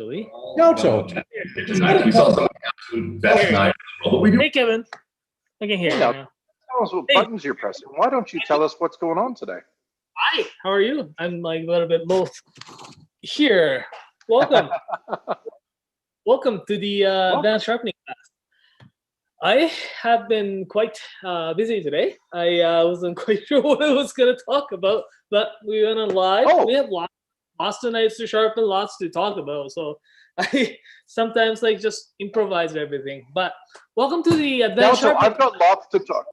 Actually. Naoto. Tonight we saw some of the absolute best knives in the world. Hey, Kevin. I can hear you now. Tell us what Hey. buttons you're pressing. Why don't you tell us what's going on today? Hi, how are you? I'm like a little bit low here. Welcome. Welcome to the advanced sharpening class. I have been quite busy today. I wasn't quite sure what I was going to talk about, but we went on live. Oh. We have lots of knives to sharpen, lots to talk about. So I sometimes like just improvise everything. But welcome to the advanced Naoto, sharpening. I've got lots to talk.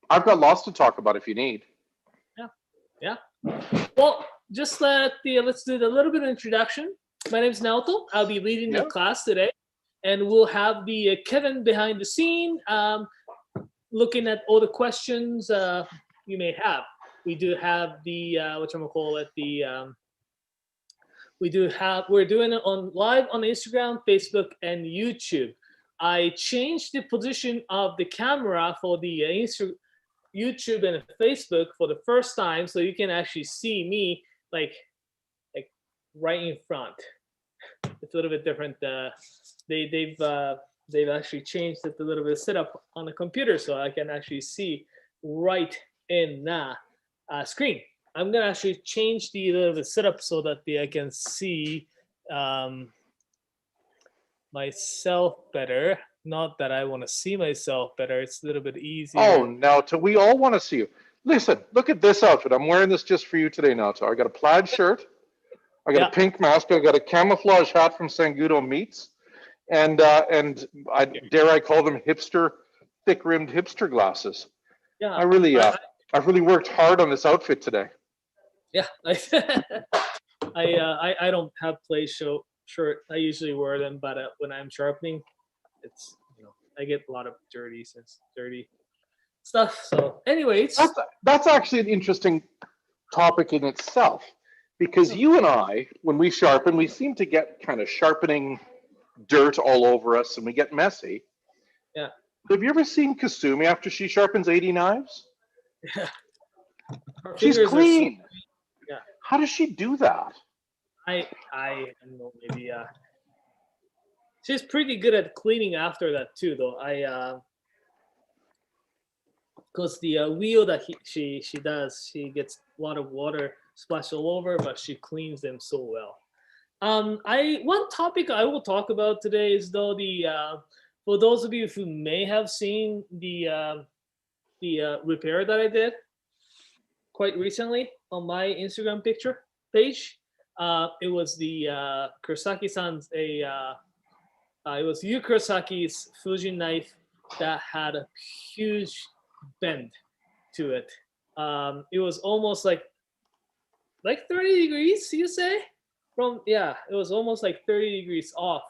I've got lots to talk about if you need. Yeah. Well, just let's do a little bit of introduction. My name is Naoto. I'll be leading the class today, and we'll have the Kevin behind the scene, looking at all the questions you may have. We do have the we're doing it on live on Instagram, Facebook, and YouTube. I changed the position of the camera for the YouTube and Facebook for the first time, so you can actually see me like right in front. It's a little bit different. They've actually changed it a little bit setup on the computer, so I can actually see right in the screen. I'm gonna actually change the little bit setup so that I can see myself better. Not that I want to see myself better. It's a little bit easier. Oh, Naoto, we all want to see you. Listen, look at this outfit. I'm wearing this just for you today, Naoto. I got a plaid shirt. I got a pink mask. I got a camouflage hat from Sangudo Meats, and I call them hipster, thick-rimmed hipster glasses. Yeah, I've really worked hard on this outfit today. Yeah, I don't have plaid shirt. I usually wear them, but when I'm sharpening, it's I get a lot of dirty stuff. So, anyways, that's actually an interesting topic in itself, because you and I, when we sharpen, we seem to get kind of sharpening dirt all over us, and we get messy. Yeah. Have you ever seen Kasumi after she sharpens 80 knives? Yeah. She's clean. Yeah. How does she do that? I don't know, maybe she's pretty good at cleaning after that too, though. Because the wheel that she does, she gets a lot of water splashed all over, but she cleans them so well. One topic I will talk about today is though for those of you who may have seen the repair that I did quite recently on my Instagram page. It was the Kurosaki-san's it was Yu Kurosaki's Fuji knife that had a huge bend to it. It was almost like 30 degrees, you say? It was almost like 30 degrees off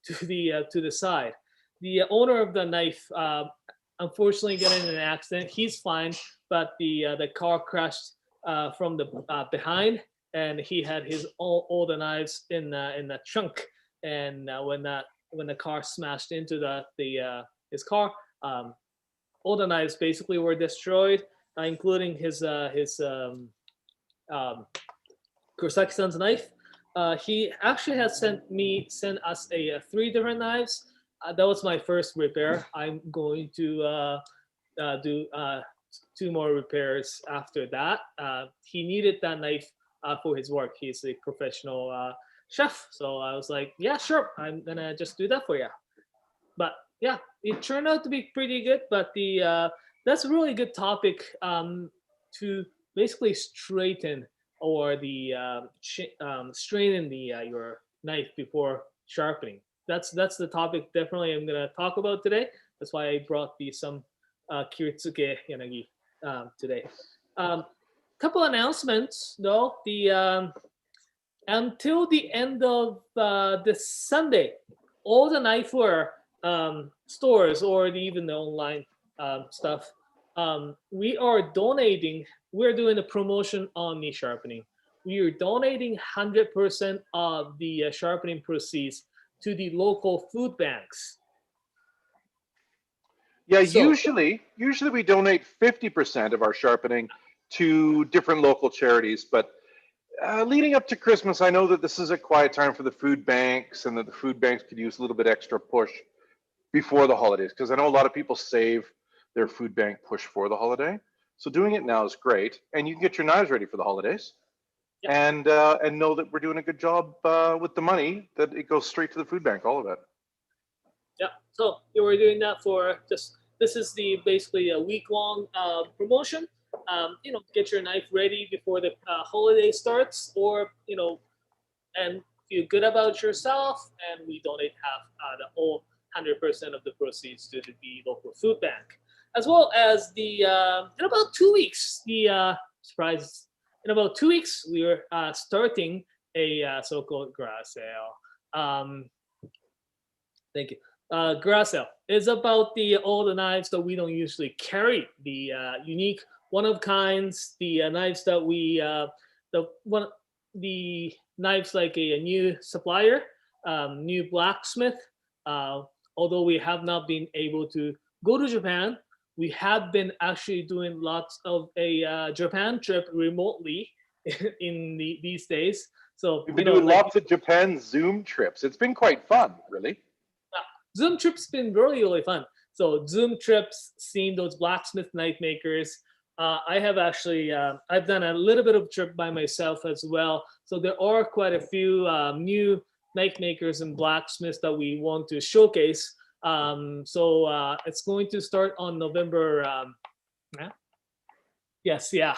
to the side. The owner of the knife unfortunately got in an accident. He's fine, but the car crashed from the behind, and he had all the knives in the trunk. And when the car smashed into his car, all the knives basically were destroyed, including his Kurosaki-san's knife. He actually has sent us 3 different knives. That was my first repair. I'm going to do 2 more repairs after that. He needed that knife for his work. He's a professional chef, so I was like, yeah, sure, I'm gonna just do that for you. But yeah, it turned out to be pretty good. But that's a really good topic to basically straighten or straighten your knife before sharpening. That's the topic definitely I'm gonna talk about today. That's why I brought some Kiritsuke Yanagi today. Couple announcements though. Until the end of this Sunday, all the knifeware stores or even the online stuff, we are donating. We're doing a promotion on knee sharpening. We are donating 100% of the sharpening proceeds to the local food banks. Yeah, usually we donate 50% of our sharpening to different local charities, but Leading up to Christmas, I know that this is a quiet time for the food banks, and that the food banks could use a little bit extra push before the holidays, because I know a lot of people save their food bank push for the holiday. So doing it now is great, and you can get your knives ready for the holidays, Yeah. and know that we're doing a good job with the money, that it goes straight to the food bank, all of it. Yeah. So you were doing that for just this is the basically a week long promotion. Get your knife ready before the holiday starts, or and feel good about yourself, and we donate half the whole 100% of the proceeds to the local food bank, as well as the in about 2 weeks. The surprise in about 2 weeks we are starting a so-called garage sale. Thank you. Garage sale is about the all the knives that we don't usually carry, the unique one of kinds, the knives that we the knives like a new supplier, new blacksmith. Uh, Although we have not been able to go to Japan, we have been actually doing lots of a Japan trip remotely in these days. So We've been doing like lots of Japan Zoom trips. It's been quite fun, really. Zoom trips been really fun. So Zoom trips, seeing those blacksmith knife makers. I have actually I've done a little bit of trip by myself as well. So there are quite a few new knife makers and blacksmiths that we want to showcase. So it's going to start on November. Yeah? Yes, yeah.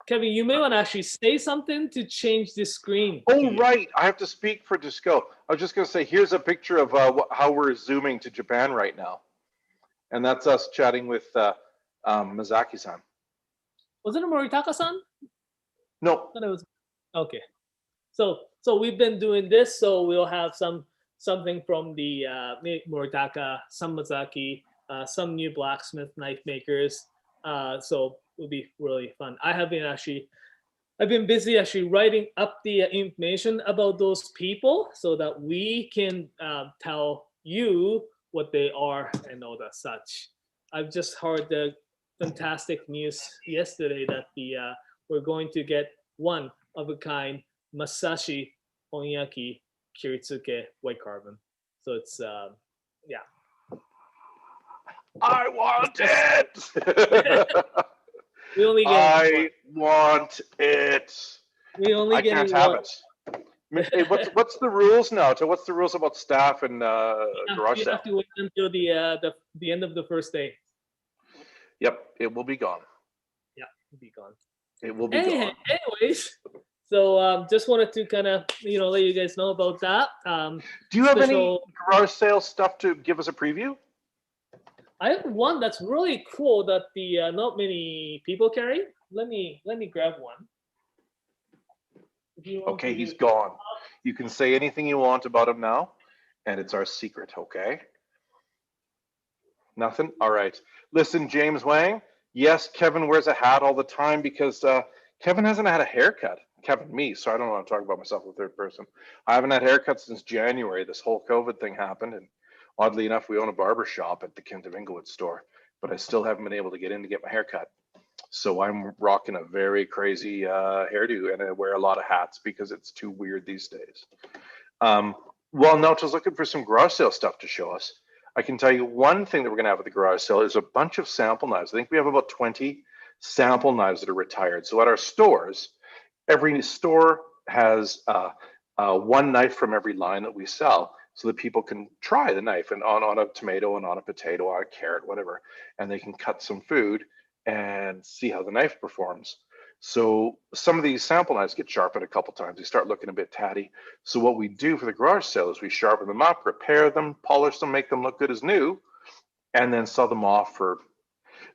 Kevin, you may want to actually say something to change the screen. Oh, right. I have to speak for Disco. I was just going to say, here's a picture of how we're zooming to Japan right now. And that's us chatting with Mizaki-san. Was it a Moritaka-san? No. I thought it was. Okay. So we've been doing this, so we'll have something from the Moritaka, some Mizaki, some new blacksmith knife makers. So it'll be really fun. I've been busy actually writing up the information about those people so that we can tell you what they are and all that such. I've just heard the fantastic news yesterday that we're going to get one of a kind Masashi Onyaki Kiritsuke white carbon. So it's yeah. I want it. We only get I want it. We only I get can't it have once. it. Hey, what's the rules now? So what's the rules about staff and garage You sale? have to wait until the end of the first day. Yep, it will be gone. Yeah, it'll be gone. It will be gone. Anyways, so just wanted to kind of let you guys know about that. Do you have any garage sale stuff to give us a preview? I have one that's really cool that the not many people carry. Let me grab one. Okay, he's gone. You can say anything you want about him now, and it's our secret, okay? Nothing? All right. Listen, James Wang, yes, Kevin wears a hat all the time because Kevin hasn't had a haircut. Kevin, me, so I don't want to talk about myself in the third person. I haven't had haircuts since January. This whole COVID thing happened, and oddly enough, we own a barber shop at the Kent of Inglewood store, but I still haven't been able to get in to get my haircut. So I'm rocking a very crazy hairdo, and I wear a lot of hats because it's too weird these days. While Naoto's looking for some garage sale stuff to show us, I can tell you one thing that we're going to have at the garage sale is a bunch of sample knives. I think we have about 20 sample knives that are retired. So at our stores, every store has one knife from every line that we sell, so that people can try the knife and on a tomato and on a potato, on a carrot, whatever, and they can cut some food and see how the knife performs. So some of these sample knives get sharpened a couple times. They start looking a bit tatty. So what we do for the garage sale is we sharpen them up, repair them, polish them, make them look good as new, and then sell them off for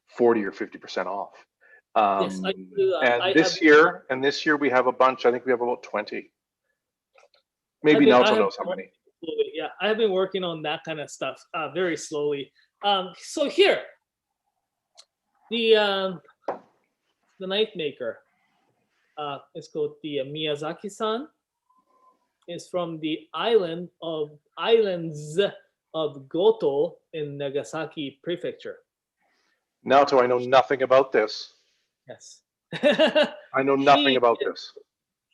40 or 50% off. Yes, I do, and this year we have a bunch. I think we have about 20. Maybe Naoto knows how many. Yeah, I have been working on that kind of stuff very slowly. So here, the knife maker is called the Miyazaki-san. Is from the islands of Goto in Nagasaki Prefecture. Naoto, I know nothing about this. Yes. I know nothing he about this.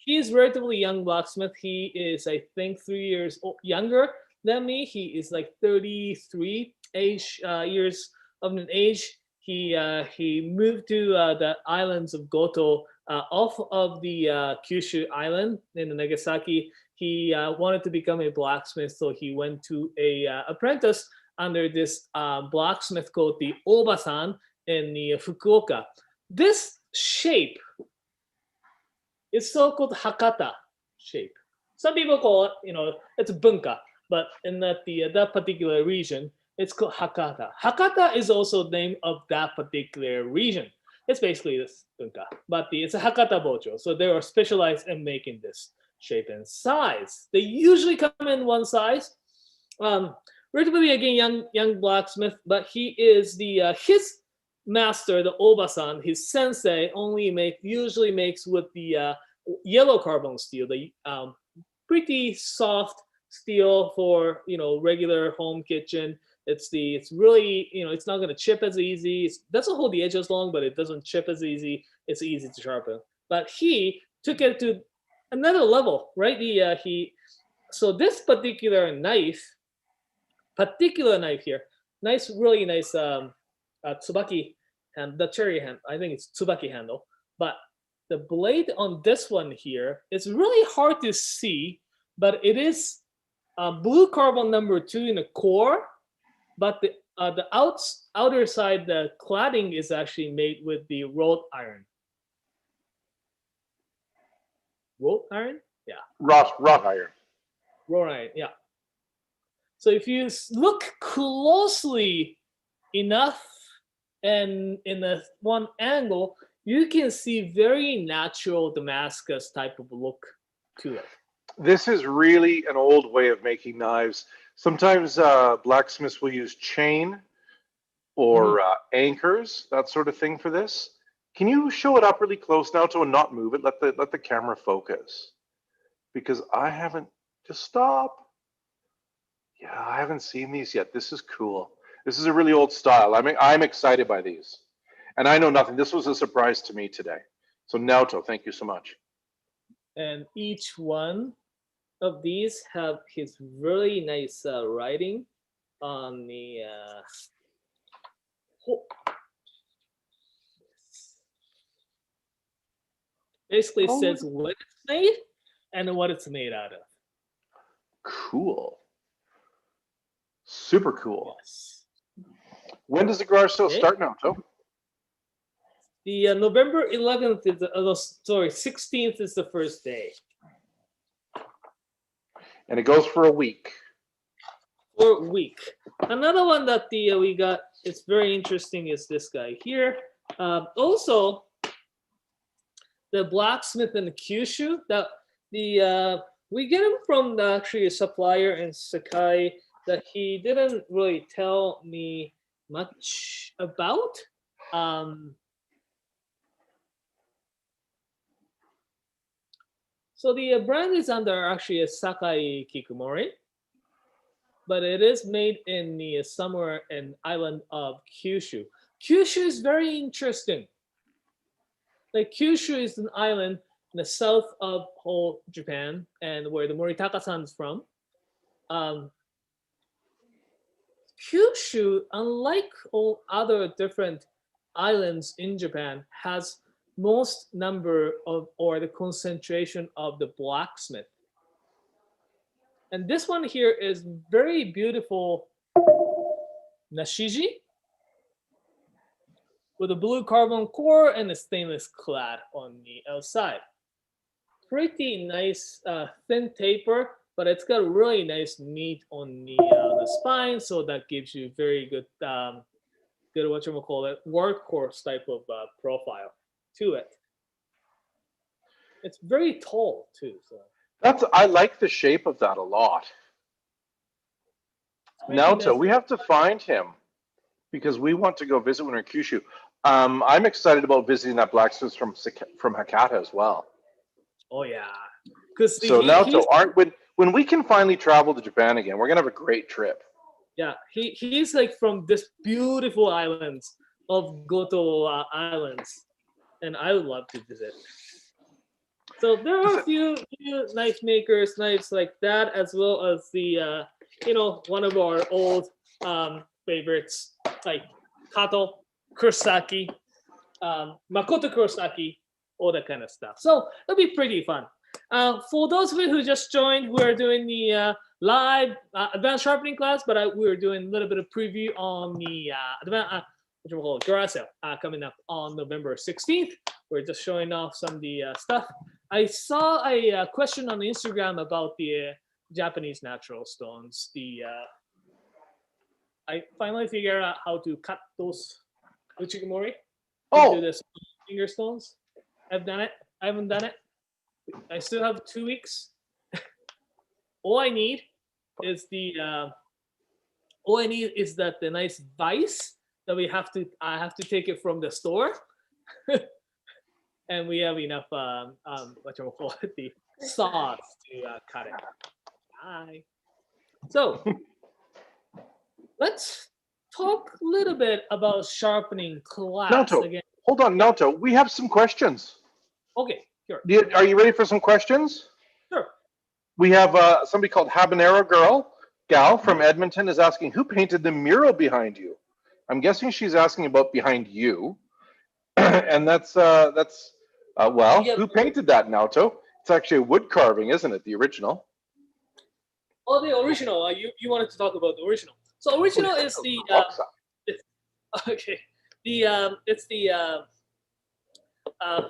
he is relatively young blacksmith. He is, I think, 3 years younger than me. He is like 33 years of an age. He moved to the islands of Goto, off of the Kyushu island in the Nagasaki. He wanted to become a blacksmith, so he went to a apprentice under this blacksmith called the Obasan in the Fukuoka. This shape, it's so-called Hakata shape. Some people call it, it's bunka, but in that particular region, it's called Hakata. Hakata is also the name of that particular region. It's basically this bunka, but it's a Hakata bojo, so they are specialized in making this shape and size. They usually come in one size. Relatively again young blacksmith, but he is the his master, the Obasan, his sensei, usually makes with the yellow carbon steel, the pretty soft steel for regular home kitchen. It's really it's not going to chip as easy. It doesn't hold the edges long, but it doesn't chip as easy. It's easy to sharpen. But he took it to another level, right? So this particular knife here, really nice tsubaki and the cherry hand. I think it's tsubaki handle, but the blade on this one here is really hard to see, but it is blue carbon #2 in the core, but the outer side, the cladding is actually made with the wrought iron. Wrought iron? Yeah. Wrought iron. Wrought iron, yeah. So if you look closely enough and in one angle, you can see very natural Damascus type of look to it. This is really an old way of making knives. Sometimes blacksmiths will use chain or anchors, that sort of thing for this. Can you show it up really close now and not move it? Let the camera focus. Because I haven't, just stop. Yeah, I haven't seen these yet. This is cool. This is a really old style. I'm excited by these. And I know nothing. This was a surprise to me today. So Naoto, thank you so much. And each one of these have his really nice writing on the basically says what it's made and what it's made out of. Cool. Super cool. Yes. When does the garage sale start, Naoto? The November 11th is 16th is the first day. And it goes for a week. For a week. Another one that we got, it's very interesting, is this guy here. Also, the blacksmith in Kyushu, that we get him from actually a supplier in Sakai that he didn't really tell me much about. So the brand is under actually a Sakai Kikumori, but it is made in the somewhere in island of Kyushu. Kyushu is very interesting. Like Kyushu is an island in the south of whole Japan, and where the Moritaka-san is from. Kyushu, unlike all other different islands in Japan, has most number of, or the concentration of, the blacksmith. And this one here is very beautiful nashiji with a blue carbon core and a stainless clad on the outside. Pretty nice thin taper, but it's got really nice meat on the spine, so that gives you very good workhorse type of profile to it. It's very tall too. So I like the shape of that a lot. Naoto, we have to find him because we want to go visit when we're in Kyushu. I'm excited about visiting that blacksmith from Hakata as well. Oh yeah, so Naoto, when we can finally travel to Japan again, we're gonna have a great trip. Yeah, he's like from this beautiful islands of Goto Islands. and I would love to visit. So there are a few knife makers, knives like that, as well as the one of our old favorites like Kato, Kurosaki, Makoto Kurosaki, all that kind of stuff. So it'll be pretty fun. For those of you who just joined, we're doing the live advanced sharpening class, but we're doing a little bit of preview on the garage sale coming up on November 16th. We're just showing off some of the stuff. I saw a question on Instagram about the Japanese natural stones. I finally figured out how to cut those uchigimori into the finger stones. I've done it. I haven't done it. I still have 2 weeks. All I need is the nice vise that I have to take it from the store. And we have enough the sauce to cut it. Bye. So let's talk a little bit about sharpening class Naoto, again. hold on, Naoto. We have some questions. Okay, sure. Are you ready for some questions? Sure. We have somebody called Habanero Gal from Edmonton is asking, who painted the mural behind you? I'm guessing she's asking about behind you. And that's who painted that, Naoto? It's actually a wood carving, isn't it? The original. Oh, the original. You wanted to talk about the original. So original is the okay. It's the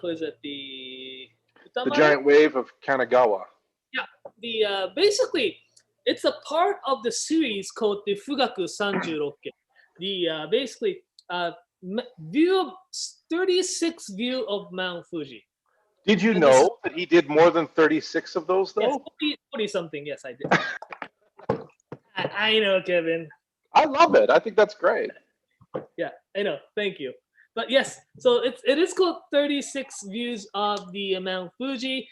who is it? The giant wave of Kanagawa. Yeah. The basically it's a part of the series called the Fugaku 36. The basically view of 36 view of Mount Fuji. Did you know that he did more than 36 of those, though? Yes, 40 something. Yes, I did. I know, Kevin. I love it. I think that's great. Yeah, I know. Thank you. But yes, so it is called 36 views of the Mount Fuji.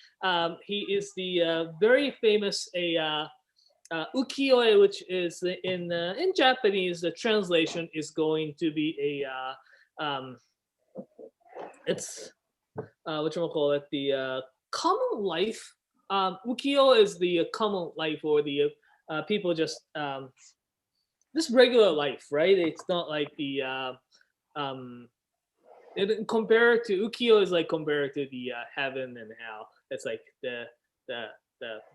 He is the very famous ukiyo-e, which is in Japanese. The translation is going to be it's the common life. Ukiyo is the common life, or the people just regular life, right? It's not like the compared to ukiyo is like compared to the heaven and hell. It's like the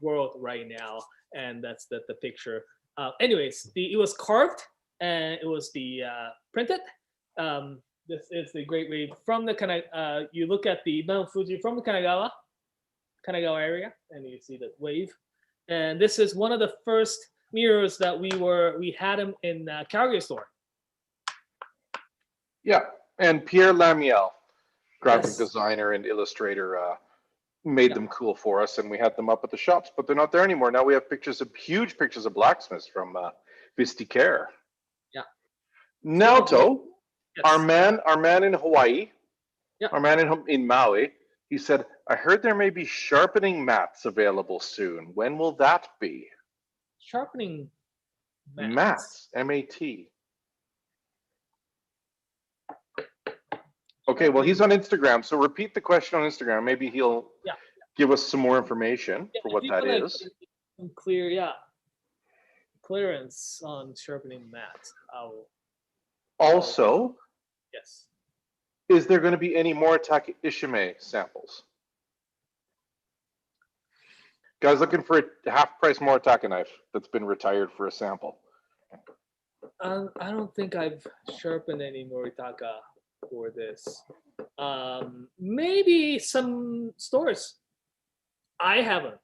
world right now, and that's the picture. Anyways, it was carved and it was printed. This is the Great Wave from the you look at the Mount Fuji from the Kanagawa area, and you see the wave. And this is one of the first mirrors that we had them in Calgary store. Yeah, and Pierre Lamiel, graphic designer and illustrator, made them cool for us, and we had them up at the shops, but they're not there anymore. Now we have huge pictures of blacksmiths from Visticare. Yeah. Naoto, our man in Hawaii, our man in Maui, he said, I heard there may be sharpening mats available soon. When will that be? Sharpening mats, M-A-T. Okay, well, he's on Instagram, so repeat the question on Instagram. Maybe he'll give us some more information for what that is. Clearance on sharpening mats. Also, yes. Is there going to be any Moritaka Ishime samples? Guys looking for a half-price Moritaka knife that's been retired for a sample. I don't think I've sharpened any Moritaka for this. Maybe some stores. I haven't.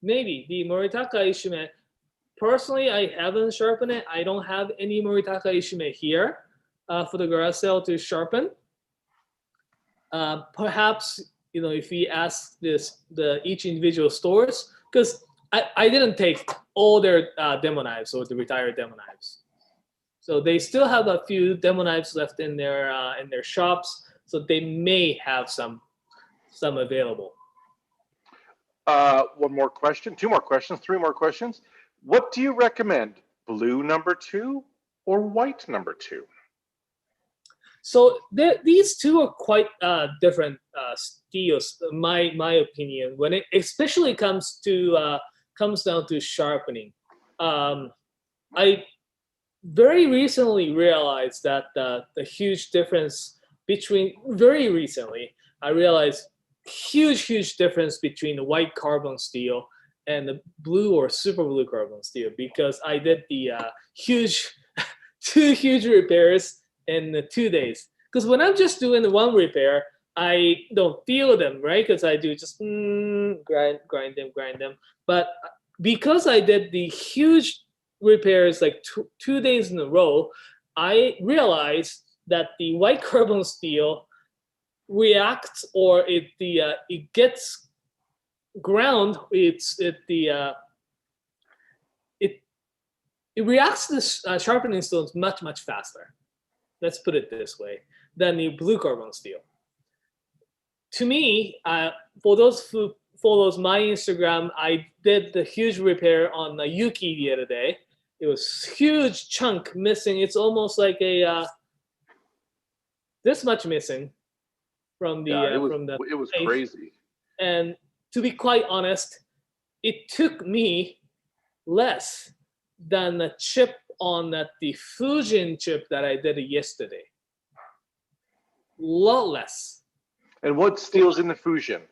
Maybe the Moritaka Ishime. Personally, I haven't sharpened it. I don't have any Moritaka Ishime here for the garage sale to sharpen. Perhaps if we ask each individual stores, because I didn't take all their demo knives or the retired demo knives, so they still have a few demo knives left in their shops. So they may have some available. One more question, 2 more questions, 3 more questions. What do you recommend, blue number 2 or white number 2? So these two are quite different steels, my opinion. When it especially comes down to sharpening, I very recently realized that the huge difference between very recently I realized huge difference between the white carbon steel and the blue or super blue carbon steel, because I did the huge two huge repairs in the 2 days. Because when I'm just doing the one repair, I don't feel them, right? Because I do just grind them. But because I did the huge repairs like 2 days in a row, I realized that the white carbon steel reacts, or it gets ground. It reacts to the sharpening stones much faster. Let's put it this way, than the blue carbon steel. To me, for those who follows my Instagram, I did the huge repair on the Yuki the other day. It was huge chunk missing. It's almost like a this much missing from the it was face. crazy. And to be quite honest, it took me less than the chip on that the Fusion chip that I did yesterday. Lot less. And what steel's in the Fusion?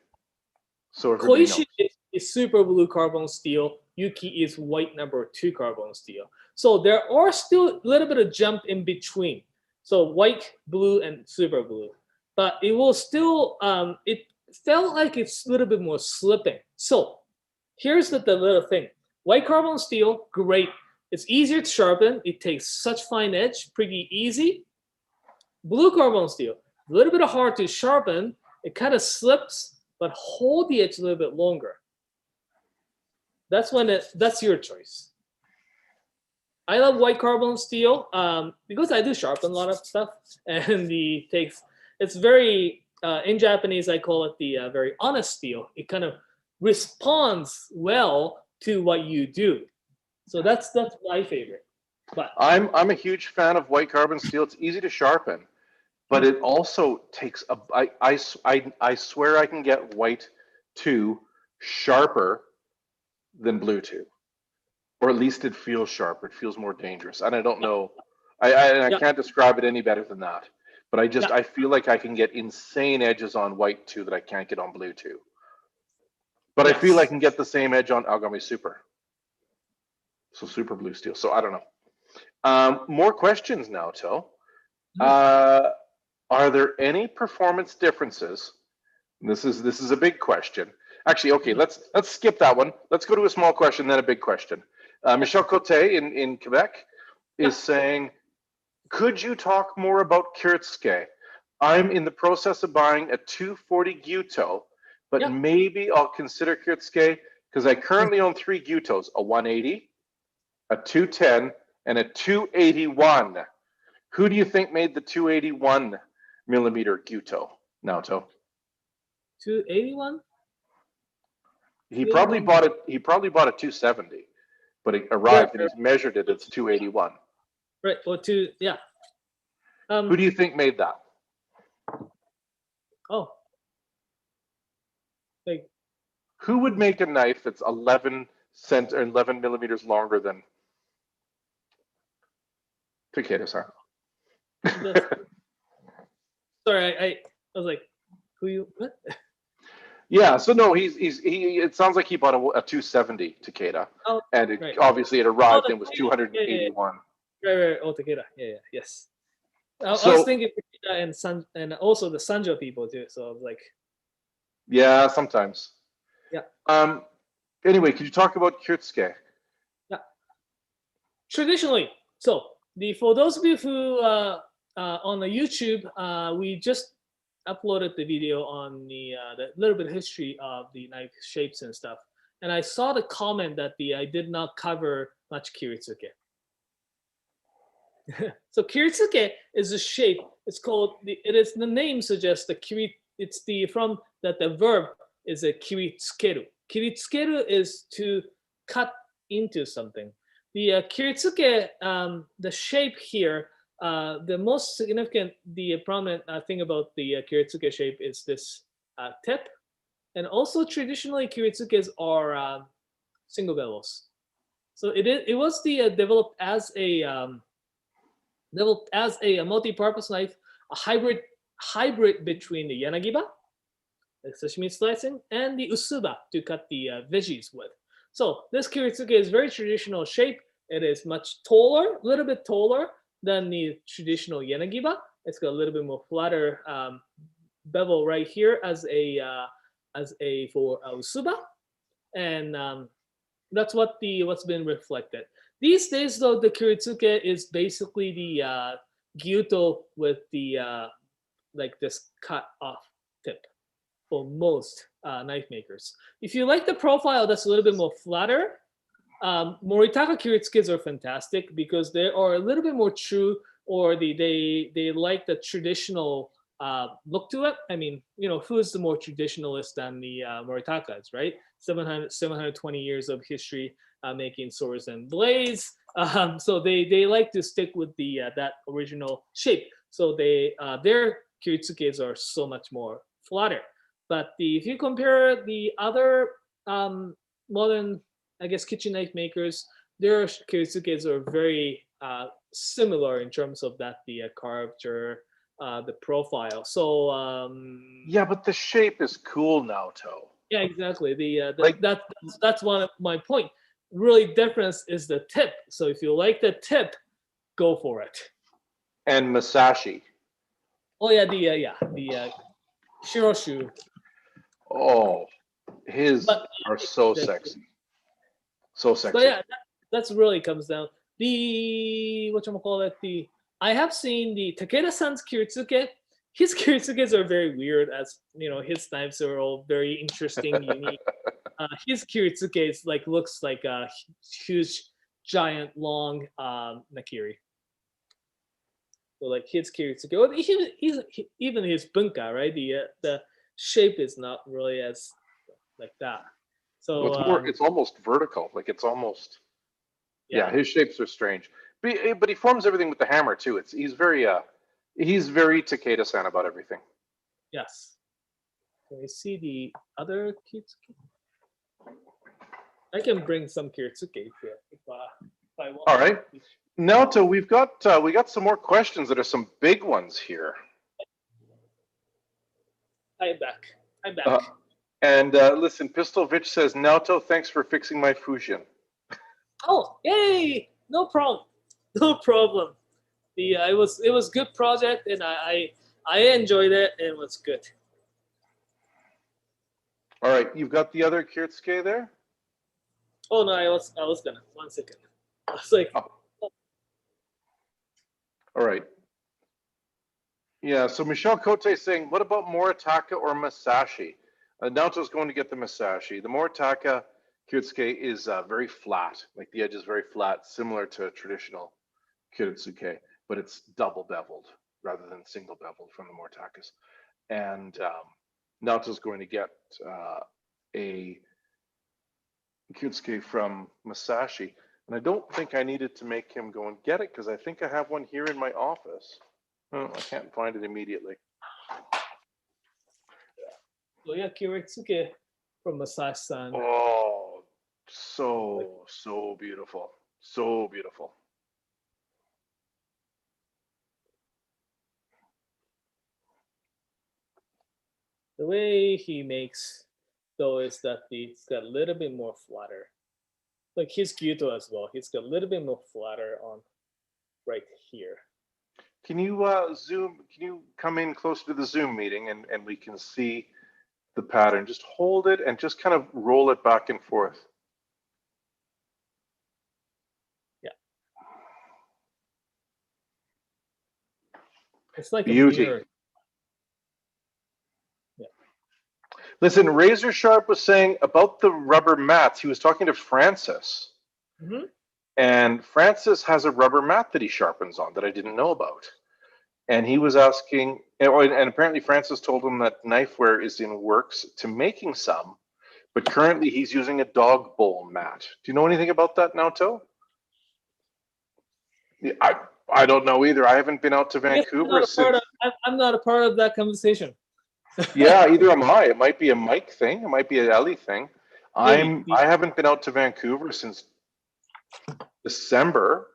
So everybody knows. Koishi is super blue carbon steel. Yuki is white number 2 carbon steel. So there are still a little bit of jump in between. So white, blue, and super blue. But it will still, it felt like it's a little bit more slipping. So here's the little thing. White carbon steel, great. It's easier to sharpen. It takes such fine edge, pretty easy. Blue carbon steel, a little bit hard to sharpen. It kind of slips, but hold the edge a little bit longer. That's your choice. I love white carbon steel because I do sharpen a lot of stuff, and it's very in Japanese I call it the very honest steel. It kind of responds well to what you do. So that's my favorite. But I'm a huge fan of white carbon steel. It's easy to sharpen, but it also takes I swear I can get white 2 sharper than blue 2, or at least it feels sharper. It feels more dangerous, and I don't know. I can't describe it any better than that. But I feel like I can get insane edges on white 2 that I can't get on blue 2. But I feel I can get the same edge on Agami Super. So super blue steel. So I don't know. More questions now, Naoto. Are there any performance differences? This is a big question. Actually, okay, let's skip that one. Let's go to a small question, then a big question. Michelle Cote in Quebec is saying, could you talk more about Kürtske? I'm in the process of buying a 240 Gyuto, but maybe I'll consider Kürtske because I currently own 3 Gyutos, a 180, a 210, and a 281. Who do you think made the 281 millimeter Gyuto, Naoto? 281? He probably bought it. He probably bought a 270, but it arrived and he's measured it. It's 281. Right. Or who do you think made that? Oh. Like, who would make a knife that's 11 millimeters longer than Takeda-san? Sorry, I was like, who you what? Yeah, so no, he it sounds like he bought a 270 Takeda, and obviously it arrived and was 281. Right, oh, Takeda, yes. I was thinking Takeda and also the Sanjo people too, so I was like, yeah, sometimes. Yeah. Anyway, could you talk about Kürtske? Yeah. Traditionally, so for those of you who on the YouTube, we just uploaded the video on the little bit of history of the knife shapes and stuff, and I saw the comment that I did not cover much Kiritsuke. So Kiritsuke is a shape. It's called the name suggests the kiri. It's the verb is a kiritsukeru. Kiritsukeru is to cut into something. The Kiritsuke, the shape here The most significant, the prominent thing about the Kiritsuke shape is this tip. And also traditionally Kiritsukes are single bellows. So it was developed as a multi-purpose knife, a hybrid between the yanagiba, like sashimi slicing, and the usuba to cut the veggies with. So this Kiritsuke is very traditional shape. It is much taller, a little bit taller than the traditional yanagiba. It's got a little bit more flatter bevel right here as a for usuba, and that's what's been reflected. These days, though, the Kiritsuke is basically the gyuto with the like this cut off tip for most knife makers. If you like the profile that's a little bit more flatter, Moritaka Kiritsukes are fantastic because they are a little bit more true, or they like the traditional look to it. I mean, who's the more traditionalist than the Moritakas, right? 720 years of history making swords and blades. So they like to stick with the that original shape. So their Kiritsukes are so much more flatter. But if you compare the other modern, I guess, kitchen knife makers, their Kiritsukes are very similar in terms of that the curvature, the profile. So Yeah, but the shape is cool, Naoto. yeah, exactly. That's one of my point. Really, difference is the tip. So if you like the tip, go for it. And Masashi. Oh yeah, the Shiroshu. Oh, his But are so sexy. So so sexy. yeah, that's really comes down. The whatchamacallit, the I have seen the Takeda-san's Kiritsuke. His Kiritsukes are very weird, as his knives are all very interesting, unique. His Kiritsuke is looks like a huge, giant, long nakiri. So like his Kiritsuke, well, even his bunka, right? The shape is not really as like that. So Well, it's more. It's almost vertical. Like it's almost. Yeah, his shapes are strange. But he forms everything with the hammer too. He's very Takeda-san about everything. yes. Can you see the other Kiritsuke? I can bring some Kiritsuke if I want. All right. Naoto, we got some more questions that are some big ones here. I'm back. And listen, Pistolovich says, Naoto, thanks for fixing my Fusion. Oh, yay! No problem. No problem. It was good project, and I enjoyed it, and it was good. All right, you've got the other Kiritsuke there? Oh no, I was gonna 1 second. I was like, oh. All right. Yeah, so Michelle Cote is saying, what about Moritaka or Masashi? Naoto's going to get the Masashi. The Moritaka Kiritsuke is very flat, like the edge is very flat, similar to a traditional Kiritsuke, but it's double beveled rather than single beveled from the Moritakas. And Naoto's going to get a Kiritsuke from Masashi. And I don't think I needed to make him go and get it because I think I have one here in my office. Oh, I can't find it immediately. so yeah, Kiritsuke from Masashi-san. Oh, so beautiful. So beautiful. The way he makes though is that it's got a little bit more flatter. Like his gyuto as well. He's got a little bit more flatter on right here. Can you zoom? Can you come in closer to the Zoom meeting and we can see the pattern? Just hold it and just kind of roll it back and forth. Yeah. It's like beauty. A mirror. Yeah. Listen, Razor Sharp was saying about the rubber mats. He was talking to Francis. Mm-hmm. And Francis has a rubber mat that he sharpens on that I didn't know about. And he was asking, and apparently Francis told him that Knifeware is in works to making some, but currently he's using a dog bowl mat. Do you know anything about that, Naoto? Yeah, I don't know either. I haven't been out to I guess Vancouver since. I'm not a part of that conversation. Yeah, either am I. It might be a Mike thing. It might be an Ellie thing. Maybe. I haven't been out to Vancouver since December.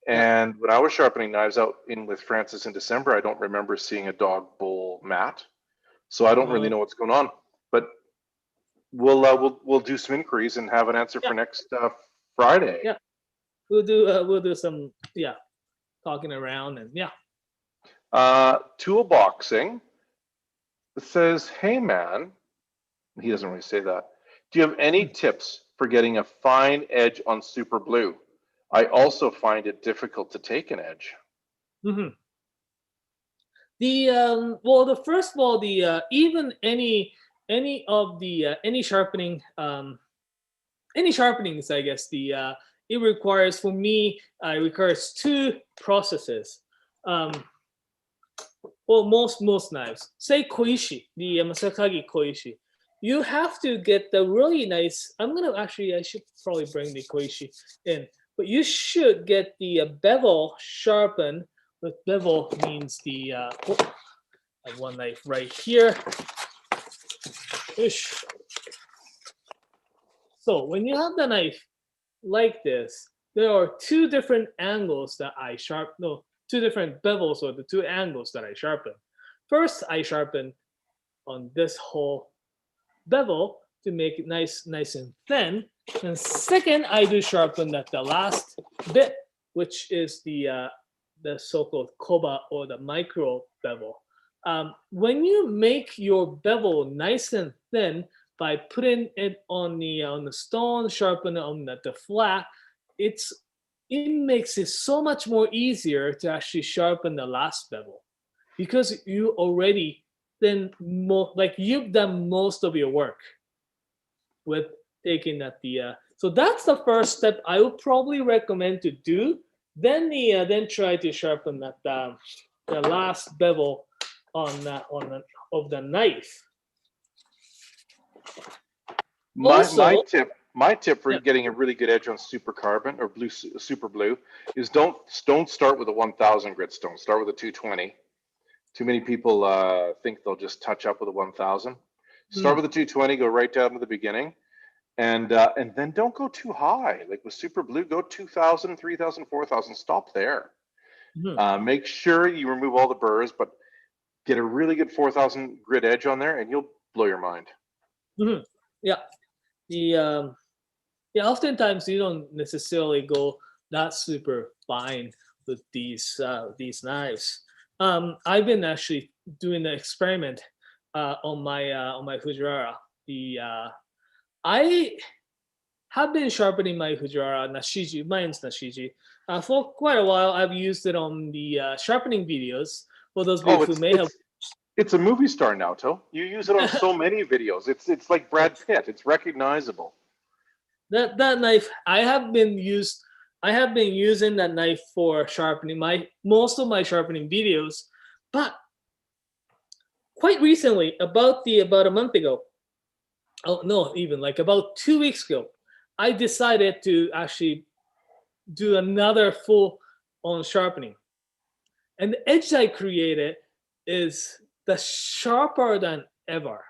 Yeah. And when I was sharpening knives out in with Francis in December, I don't remember seeing a dog bowl mat. So I don't really know what's going on. But we'll do some inquiries and have an answer Yeah. for next Friday. Yeah. We'll do some talking around and yeah. Toolboxing. It says, "Hey man," he doesn't really say that. "Do you have any tips for getting a fine edge on super blue? I also find it difficult to take an edge." Mm-hmm. Well, the first of all, even any of the any sharpenings, I guess it requires for me it requires two processes. Well, most knives, say koishi, the masakagi koishi, you have to get the really nice. I should probably bring the koishi in, but you should get the bevel sharpened. With bevel means I have one knife right here. Ish. So when you have the knife like this, there are two different angles that I sharpen. No, two different bevels or the two angles that I sharpen. First, I sharpen on this whole bevel to make it nice and thin. And second, I do sharpen at the last bit, which is the so-called koba or the micro bevel. When you make your bevel nice and thin by putting it on the stone, sharpen it on the flat, it makes it so much more easier to actually sharpen the last bevel because you already you've done most of your work with taking that so that's the first step I would probably recommend to do. Then try to sharpen that the last bevel of the knife. My tip for Yeah. getting a really good edge on super carbon or super blue is don't start with a 1000 grit stone. Start with a 220. Too many people think they'll just touch up with a 1000. Start with a 220, go right down to the beginning, and then don't go too high. Like with super blue, go 2000, 3000, 4000. Stop there. Make sure you remove all the burrs, but get a really good 4000 grit edge on there, and you'll blow your mind. Yeah. Oftentimes you don't necessarily go that super fine with these knives. I've been actually doing the experiment on my Fujiwara. I have been sharpening my Fujiwara Nashiji, mine's Nashiji, for quite a while. I've used it on the sharpening videos. For those people who may have. It's a movie star, Naoto. You use it on so many videos. It's like Brad Pitt. It's recognizable. That knife, I have been using that knife for sharpening most of my sharpening videos, but quite recently, about a month ago, oh no, even like about 2 weeks ago, I decided to actually do another full on sharpening, and the edge I created is the sharper than ever,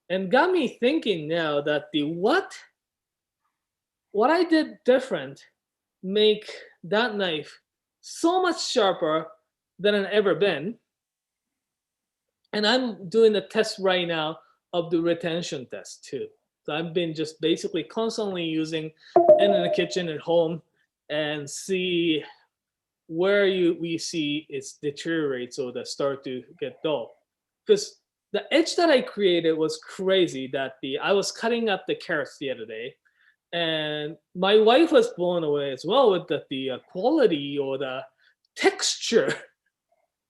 and got me thinking now that what I did different make that knife so much sharper than I've ever been. And I'm doing the test right now of the retention test too. So I've been just basically constantly using it in the kitchen at home and see where we see it deteriorates or that start to get dull. Because the edge that I created was crazy. That I was cutting up the carrots the other day, and my wife was blown away as well with the quality or the texture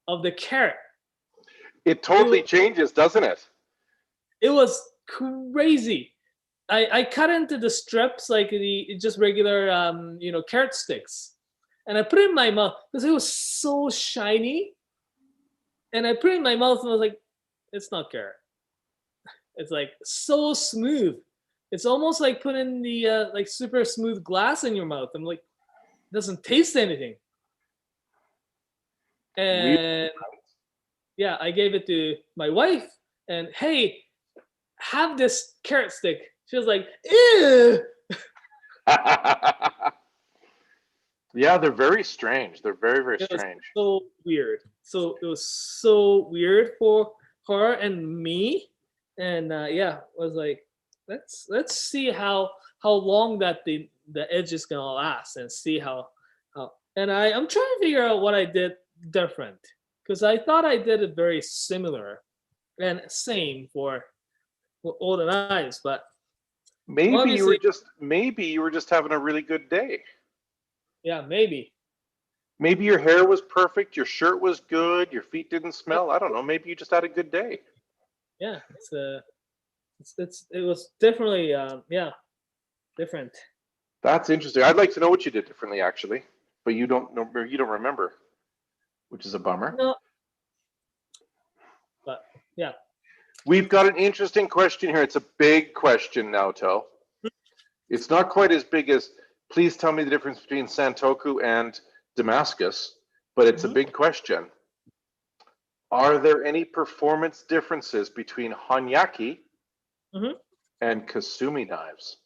of the carrot. It totally changes, doesn't it? It was crazy. I cut into the strips like the just regular carrot sticks, and I put it in my mouth because it was so shiny. And I put it in my mouth and I was like, it's not carrot. It's like so smooth. It's almost like putting the like super smooth glass in your mouth. I'm like, doesn't taste anything. Really? And yeah, I gave it to my wife, and hey, have this carrot stick. She was like, ew. Yeah, they're very strange. They're very, very It was strange. so weird. So it was so weird for her and me. And yeah, I was like, let's see how long that the edge is gonna last, and see how. And I'm trying to figure out what I did different, because I thought I did it very similar and same for all the knives, but obviously, Maybe you were just having a really good day. yeah, maybe. Maybe your hair was perfect, your shirt was good, your feet didn't Yep. smell. I don't know. Maybe you just had a good day. Yeah, it was definitely yeah, different. That's interesting. I'd like to know what you did differently, actually, but you don't know. You don't remember, which is a bummer. No, but yeah. We've got an interesting question here. It's a big question, Naoto. It's not quite as big as, please tell me the difference between Santoku and Damascus, but it's a big question. Are there any performance differences between Honyaki and Kasumi knives?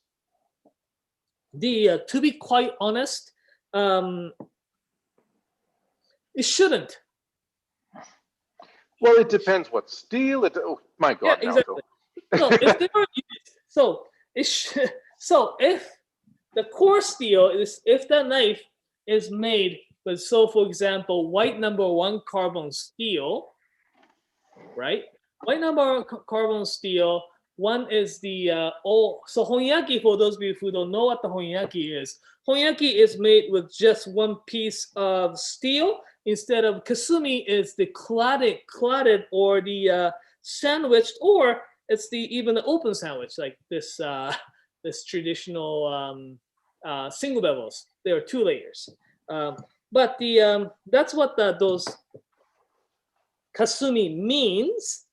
To be quite honest, it shouldn't. Well, it depends what steel. Oh my Yeah, God, exactly. Naoto. So if they were used, so if the core steel is, if the knife is made with, so for example, white number 1 carbon steel, right? White number 1 carbon steel. One is the so honyaki. For those of you who don't know what the honyaki is made with just one piece of steel, instead of kasumi is the cladded or the sandwiched, or it's the even the open sandwich, like this this traditional single bevels. There are 2 layers, but the that's what those kasumi means.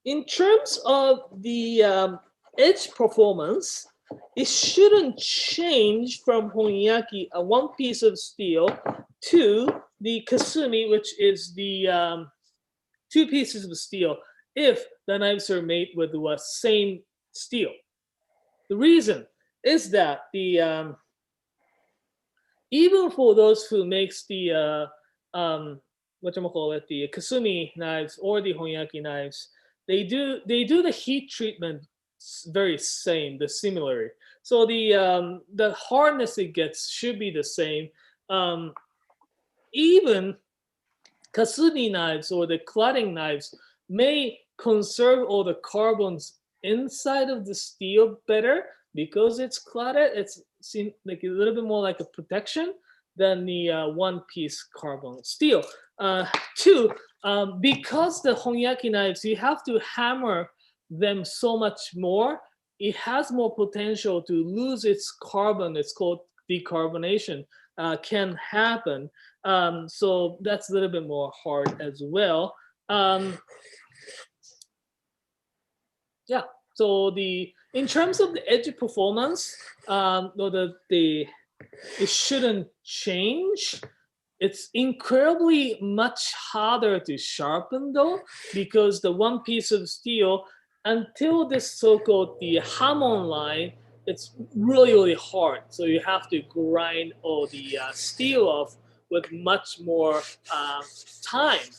In terms of the edge performance, it shouldn't change from honyaki, a 1 piece of steel, to the kasumi, which is the 2 pieces of steel, if the knives are made with the same steel. The reason is that the even for those who makes the the kasumi knives or the honyaki knives, they do the heat treatment very same, the similar. So the hardness it gets should be the same. Even kasumi knives or the cladding knives may conserve all the carbons inside of the steel better because it's cladded. It's seems like a little bit more like a protection than the 1 piece carbon steel. Two, because the honyaki knives, you have to hammer them so much more. It has more potential to lose its carbon. It's called decarbonation. Can happen. So that's a little bit more hard as well. Yeah. So in terms of the edge performance, it shouldn't change. It's incredibly much harder to sharpen though, because the 1 piece of steel, until this so-called the hamon line, it's really hard. So you have to grind all the steel off with much more time.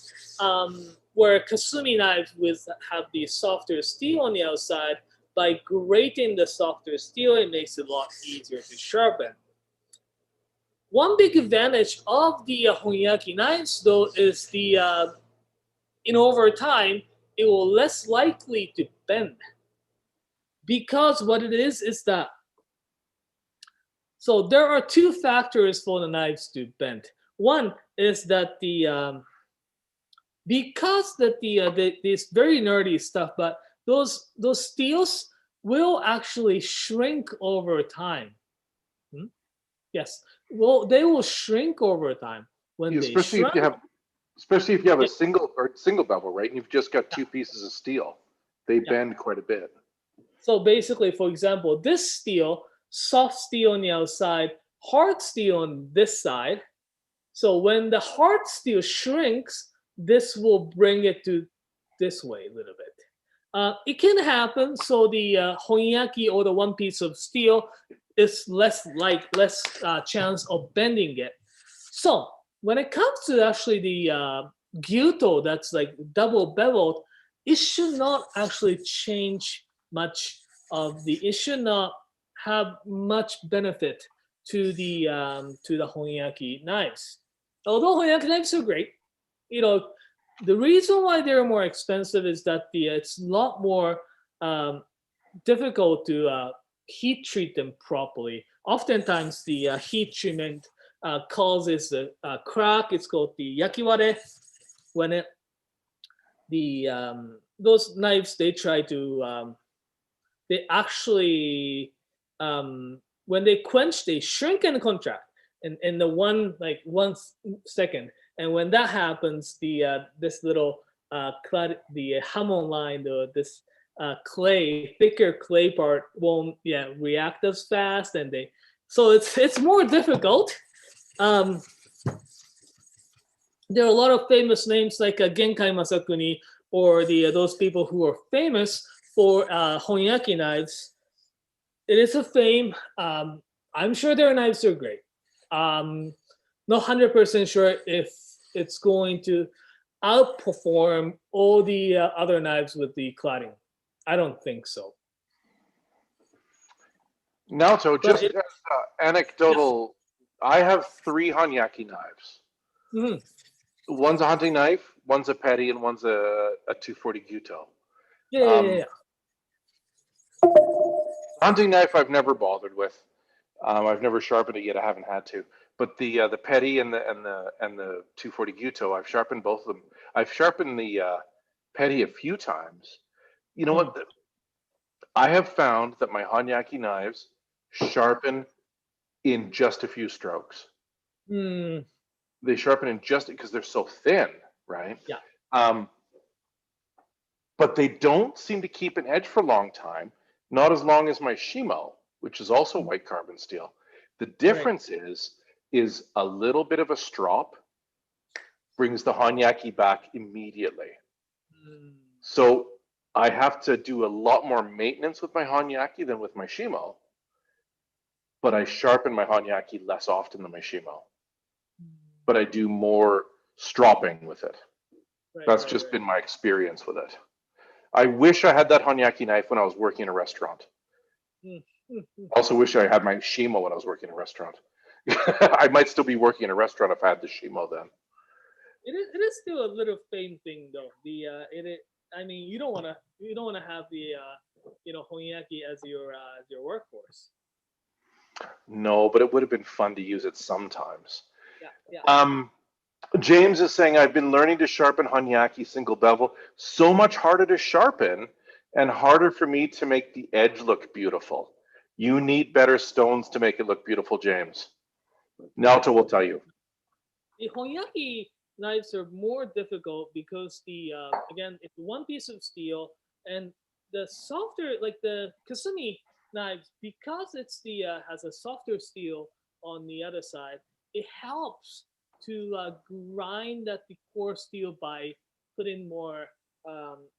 Where kasumi knives have the softer steel on the outside, by grating the softer steel, it makes it a lot easier to sharpen. One big advantage of the honyaki knives, though, is in over time, it will less likely to bend, because what it is that, so there are 2 factors for the knives to bend. One is that because that this very nerdy stuff, but those steels will actually shrink over time. Yes, well, they will shrink over time. When they shrink, especially if you have a single bevel, right? And you've just got 2 pieces of steel, they bend quite a bit. So basically, for example, this steel, soft steel on the outside, hard steel on this side. So when the hard steel shrinks, this will bring it to this way a little bit. It can happen. So the honyaki or the one piece of steel is less chance of bending it. So when it comes to actually the gyuto that's like double beveled, it should not actually change much of the. It should not have much benefit to the honyaki knives. Although honyaki knives are great, you know, the reason why they're more expensive is that it's a lot more um, difficult to heat treat them properly. Oftentimes, the heat treatment causes a crack. It's called the yakiware. When it the those knives they try to they actually when they quench they shrink and contract in the one second, and when that happens the this little the hamon line, this thicker clay part won't react as fast, and so it's more difficult. um there are a lot of famous names like Genkai Masakuni, or the those people who are famous for honyaki knives. It is a fame. I'm sure their knives are great. Not 100% sure if it's going to outperform all the other knives with the cladding. I don't think so. Naoto, But just anecdotal, I have 3 honyaki knives. mhm. One's a hunting knife, one's a petty, and one's a 240 Gyuto. Yeah. Hunting knife I've never bothered with. I've never sharpened it yet. I haven't had to. But the petty and the 240 Gyuto, I've sharpened both of them. I've sharpened the petty a few times. You know what? I have found that my honyaki knives sharpen in just a few strokes. Mm, They sharpen in just because they're so thin, right? yeah. Um, but they don't seem to keep an edge for a long time. Not as long as my Shimo, which is also white carbon steel. The Right. difference is a little bit of a strop brings the honyaki back immediately. Mm, So I have to do a lot more maintenance with my honyaki than with my Shimo, but I sharpen my honyaki less often than my Shimo. But I do more stropping with it. That's just right. been my experience with it. I wish I had that honyaki knife when I was working in a restaurant. Mm. I also wish I had my Shimo when I was working in a restaurant. I might still be working in a restaurant if I had the Shimo then. It is still a little fame thing though. I mean you don't wanna have the honyaki as your workforce. No, but it would have been fun to use it sometimes. Yeah. Um, James is saying, I've been learning to sharpen honyaki single bevel. So much harder to sharpen and harder for me to make the edge look beautiful. You need better stones to make it look beautiful, James. Naoto will tell you. The honyaki knives are more difficult because the again it's one piece of steel, and the softer like the kasumi knives, because it's the has a softer steel on the other side, it helps to grind at the core steel by putting more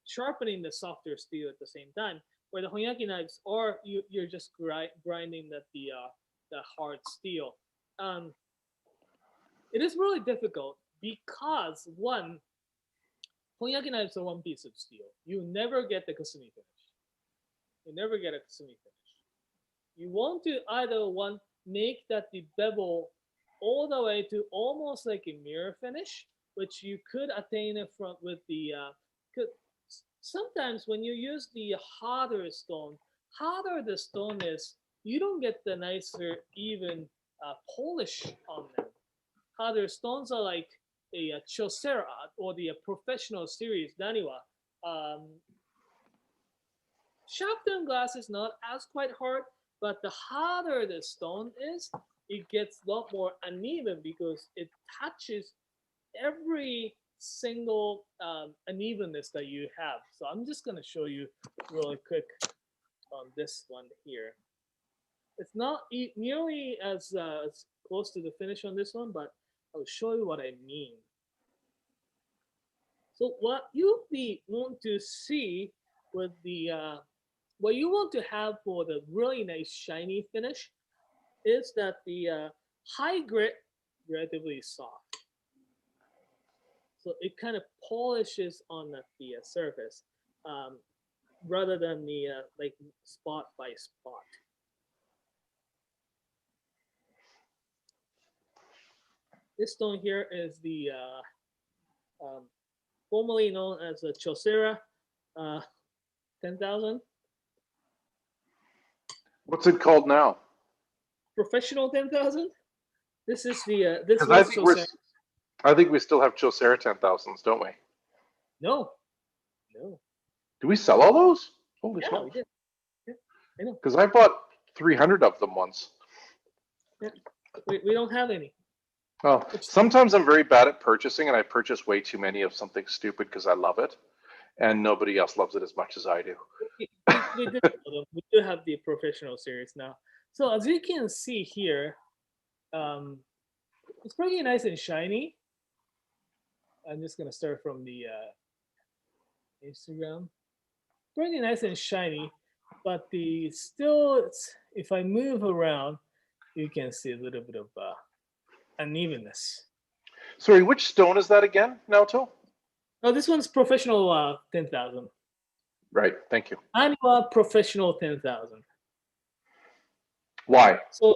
sharpening the softer steel at the same time, where the honyaki knives are you're just grinding at the hard steel. um, it is really difficult because one, Honyaki knives are one piece of steel. You never get the kasumi finish. You never get a kasumi finish. You want to either one make that the bevel all the way to almost like a mirror finish, which you could attain it from with the. Sometimes when you use the harder the stone is, you don't get the nicer even polish on them. Harder stones are like a Chaucer or the professional series Daniwa. Um, Sharpton glass is not as quite hard, but the harder the stone is, it gets a lot more uneven because it touches every single unevenness that you have. So I'm just going to show you really quick on this one here. It's not nearly as close to the finish on this one, but I'll show you what I mean. So what you want to see with the what you want to have for the really nice shiny finish is that the high grit relatively soft, so it kind of polishes on the surface um, rather than the like spot by spot. This stone here is the formerly known as the Chosera uh, 10,000. What's it called now? Professional 10,000. This is the this Because I was think we're, Chosera. I think we still have Chosera 10,000s, don't we? No, no. Do we sell all those? Holy Yeah, we smokes! did. Yeah, I know. Because I bought 300 of them once. Yeah. We don't have any. Well, sometimes I'm very bad at purchasing, and I purchase way too many of something stupid because I love it, and nobody else loves it as much as I do. We do have the professional series now. So as you can see here, um, it's pretty nice and shiny. I'm just gonna start from the Instagram. Pretty nice and shiny, but the still, if I move around, you can see a little bit of unevenness. Sorry, which stone is that again, Naoto? Oh, this one's professional 10,000. Right, thank you. Annual professional 10,000. Why? So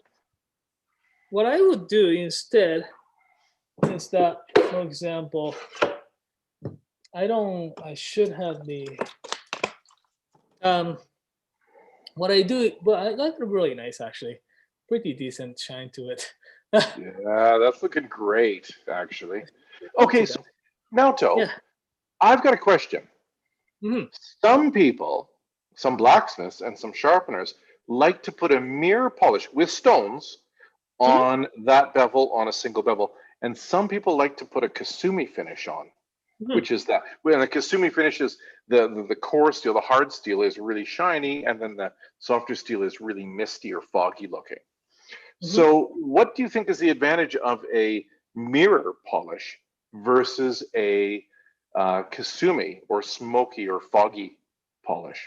what I would do instead is that, for example, I should have the, what I do, but I got really nice actually. Pretty decent shine to it. Yeah, that's looking great, actually. Okay, so Naoto, Yeah. I've got a question. Hmm. Some people, some blacksmiths and some sharpeners, like to put a mirror polish with stones on that bevel on a single bevel. And some people like to put a kasumi finish on, which is that. When the kasumi finish is the core steel, the hard steel is really shiny, and then the softer steel is really misty or foggy looking. So, what do you think is the advantage of a mirror polish versus a kasumi or smoky or foggy polish?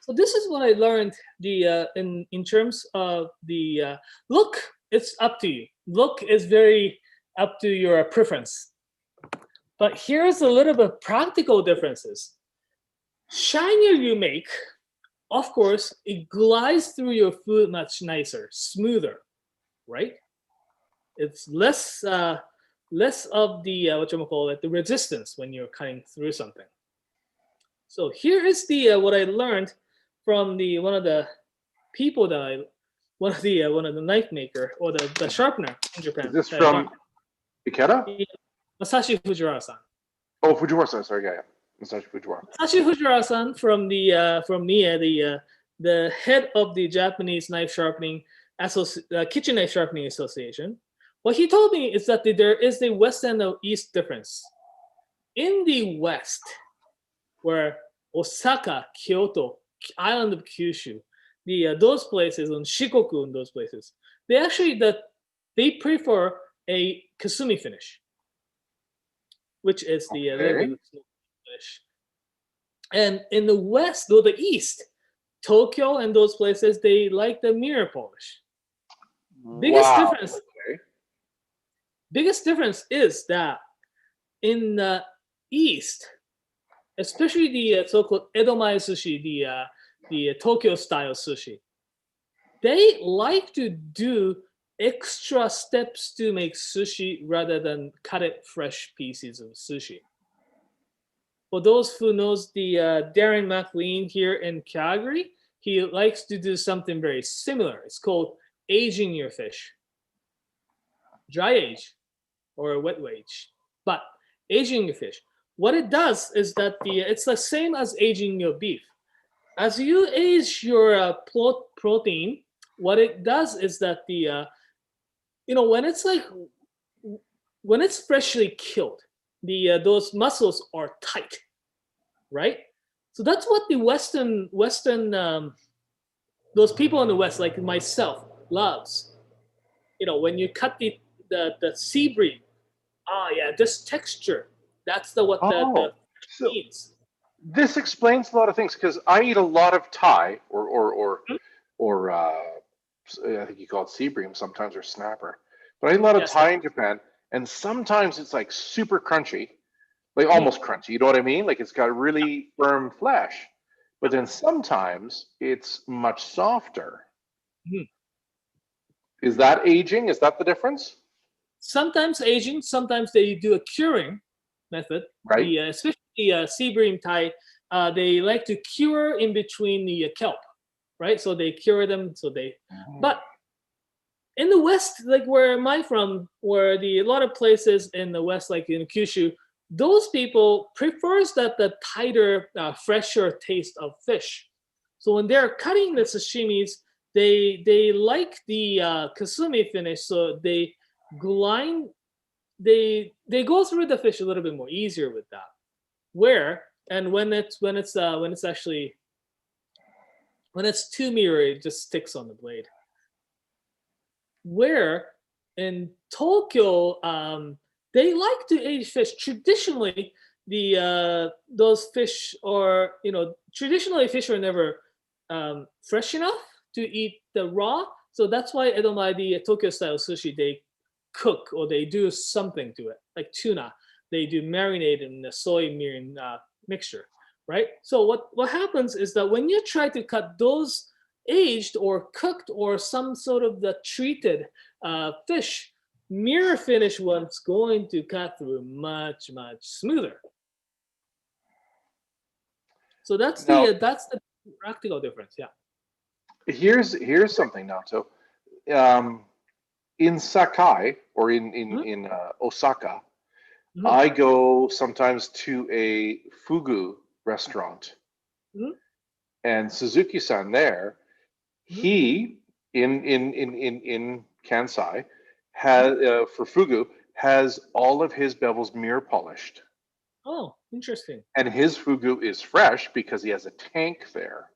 So this is what I learned. The in terms of the look, it's up to you. Look is very up to your preference. But here's a little bit of practical differences. Shinier you make, of course, it glides through your food much nicer, smoother, right? It's less of the the resistance when you're cutting through something. So here is the what I learned from the one of the people that I one of the knife maker or the sharpener in Japan. Is this that I learned. from Ikeda? Masashi Fujiwara-san. Oh, Fujiwara-san. Sorry, yeah. Masashi Fujiwara. Masashi Fujiwara-san from the head of the Japanese knife sharpening kitchen knife sharpening association. What he told me is that there is a west and a east difference. In the west, where Osaka, Kyoto, island of Kyushu, those places on Shikoku and those places, they prefer a kasumi finish, which is the finish. And in the west, or the east, Tokyo and those places, they like the mirror polish. Biggest difference is that in the east, especially the so-called Edomae sushi, the Tokyo style sushi, they like to do extra steps to make sushi rather than cut it fresh pieces of sushi. For those who knows the Darren McLean here in Calgary, he likes to do something very similar. It's called aging your fish. Dry age or wet age, but aging your fish. What it does is that it's the same as aging your beef. As you age your protein, what it does is that when it's freshly killed, those muscles are tight, right? So that's what the Western those people in the West, like myself, loves, when you cut the sea bream. Ah, yeah, this texture. That's what the Oh, so means. this explains a lot of things because I eat a lot of Thai Mhm. or I think you call it sea bream sometimes or snapper. But I eat a lot of Yes. Thai in Japan, and sometimes it's like super crunchy, like Mhm. almost crunchy. You know what I mean? Like it's got really firm flesh. But then sometimes it's much softer. Mhm. Is that aging? Is that the difference? Sometimes aging, sometimes they do a curing method. Right? Especially sea bream Thai, they like to cure in between the kelp, right? So they cure them. Mm. But in the West, like where am I from, where a lot of places in the West, like in Kyushu, those people prefers that the tighter, fresher taste of fish. So when they're cutting the sashimis, they like the kasumi finish, so they grind, they go through the fish a little bit more easier with that. Where and when it's actually when it's too mirror, it just sticks on the blade. Where in Tokyo, they like to age fish. Traditionally, the those fish are traditionally fish are never fresh enough to eat the raw. So that's why I don't like the Tokyo style sushi. They cook or they do something to it, like tuna. They do marinate in the soy mirin mixture, right? So what happens is that when you try to cut those aged or cooked or some sort of the treated fish, mirror finish one's going to cut through much smoother. So Now, that's the practical difference. Yeah. here's something, Nato. Um, in Sakai or Mhm. in Osaka, Mhm. I go sometimes to a fugu restaurant, Mhm. and Suzuki-san there, Mhm. he in Kansai Mhm. has for fugu has all of his bevels mirror polished, Oh, interesting. and his fugu is fresh because he has a tank there.